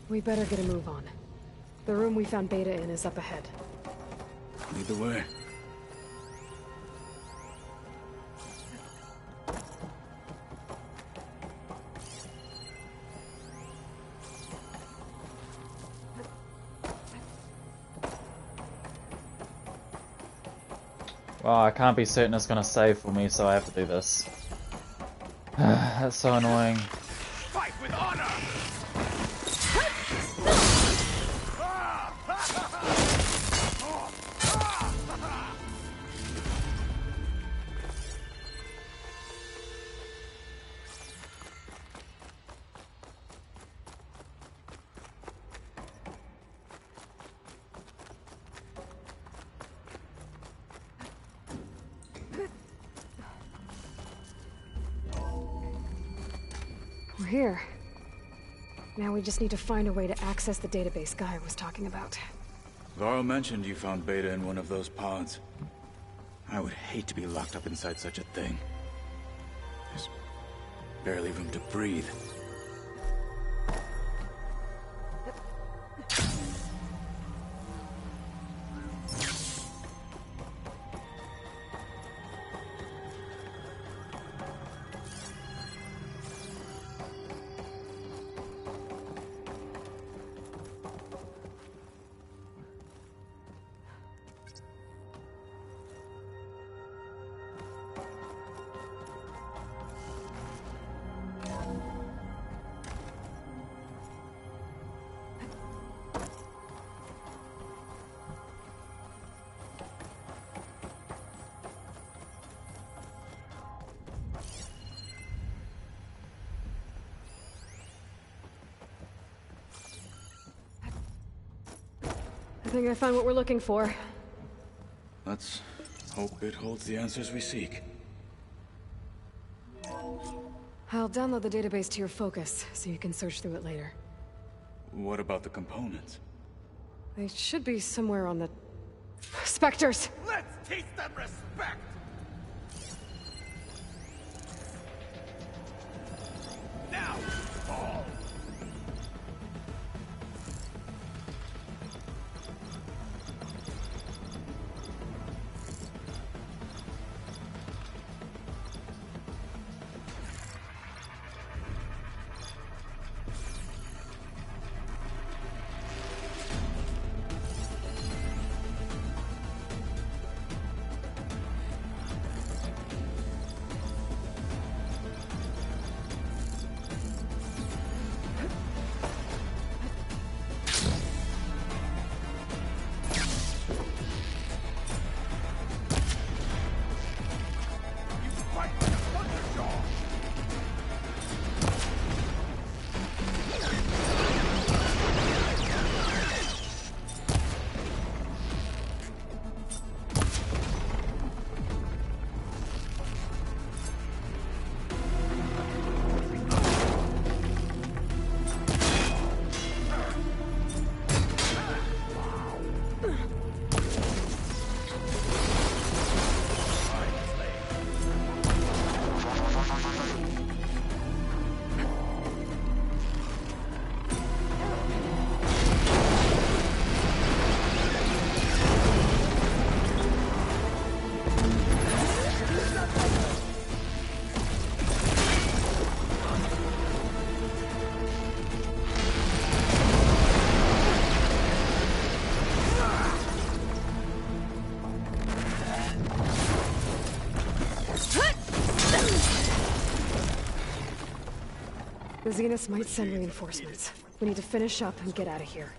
We better get a move on. The room we found Beta in is up ahead. Lead the way. Well, I can't be certain it's gonna save for me, so I have to do this. That's so annoying. Fight with honor! We're here. Now we just need to find a way to access the database Guy was talking about. Varl mentioned you found Beta in one of those pods. I would hate to be locked up inside such a thing. There's barely room to breathe. I think I found what we're looking for. Let's hope it holds the answers we seek. I'll download the database to your Focus, so you can search through it later. What about the components? They should be somewhere on the... Spectres! Let's teach them respect! Now, fall! The Zeniths might send reinforcements. We need to finish up and get out of here.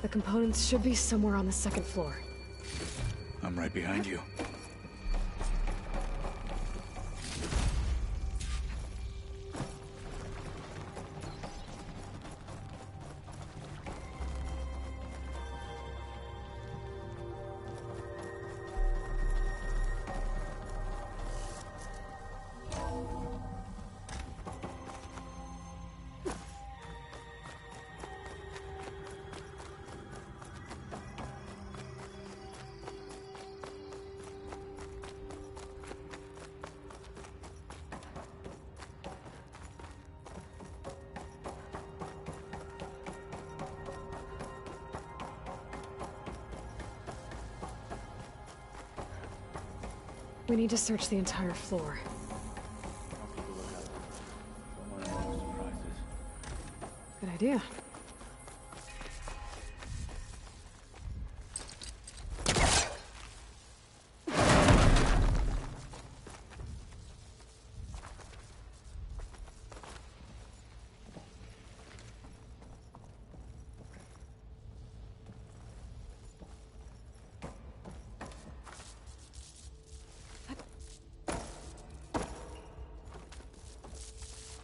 The components should be somewhere on the second floor. I'm right behind you. We need to search the entire floor. Good idea.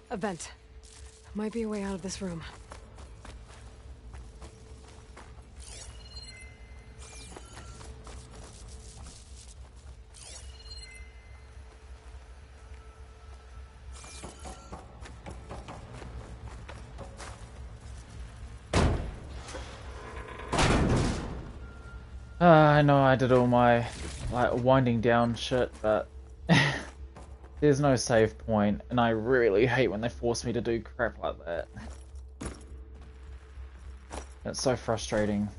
A vent. Might be a way out of this room. I know I did all my like winding down shit, but there's no save point, and I really hate when they force me to do crap like that. It's so frustrating.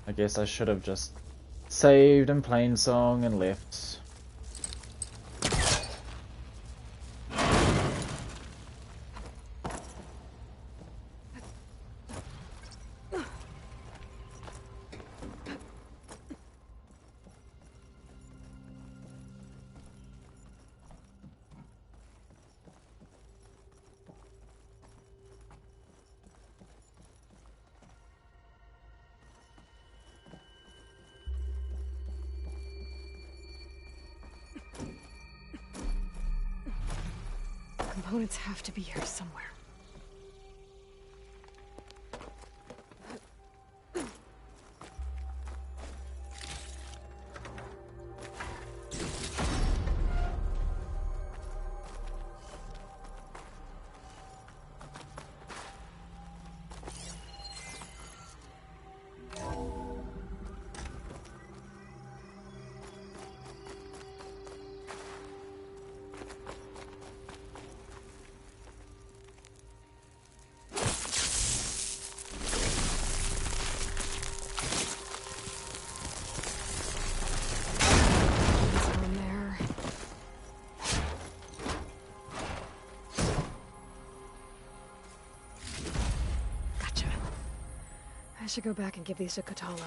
I guess I should have just saved in plain song and left. Components have to be here somewhere. I should go back and give these to Kotalo.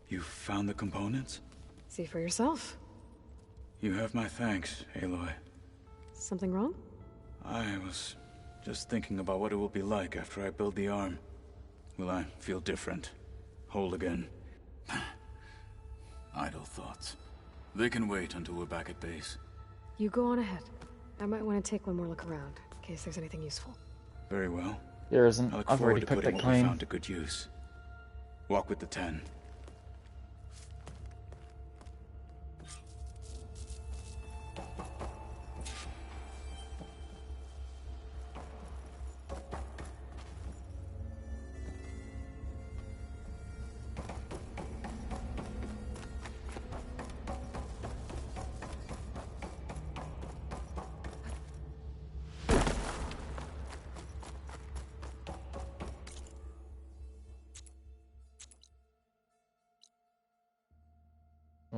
You found the components? See for yourself. You have my thanks, Aloy. Something wrong? I was just thinking about what it will be like after I build the arm. Will I feel different? Whole again? Idle thoughts. They can wait until we're back at base. You go on ahead. I might want to take one more look around, in case there's anything useful. Very well. There isn't. I look I've already forward to picked putting it what we clean. found to good use. Walk with the 10.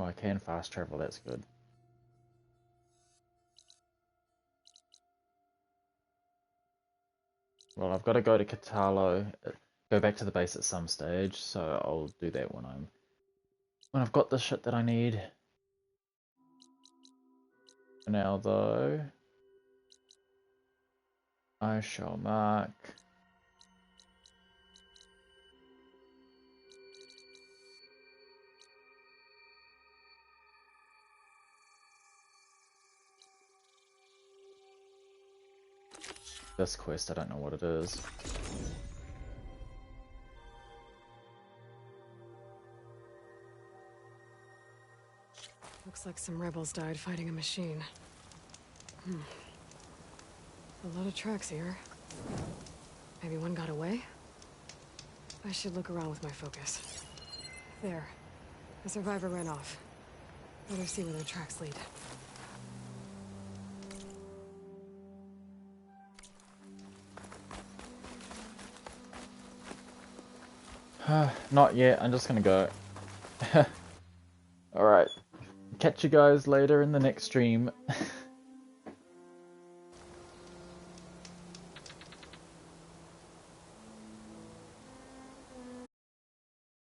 Oh, I can fast travel, that's good. Well, I've got to go to Katalo, go back to the base at some stage, so I'll do that when I've got the shit that I need. For now, though, I shall mark this quest. I don't know what it is. Looks like some rebels died fighting a machine. A lot of tracks here. Maybe one got away? I should look around with my focus. There. A survivor ran off. Better see where their tracks lead. Not yet, I'm just gonna go. Alright. Catch you guys later in the next stream.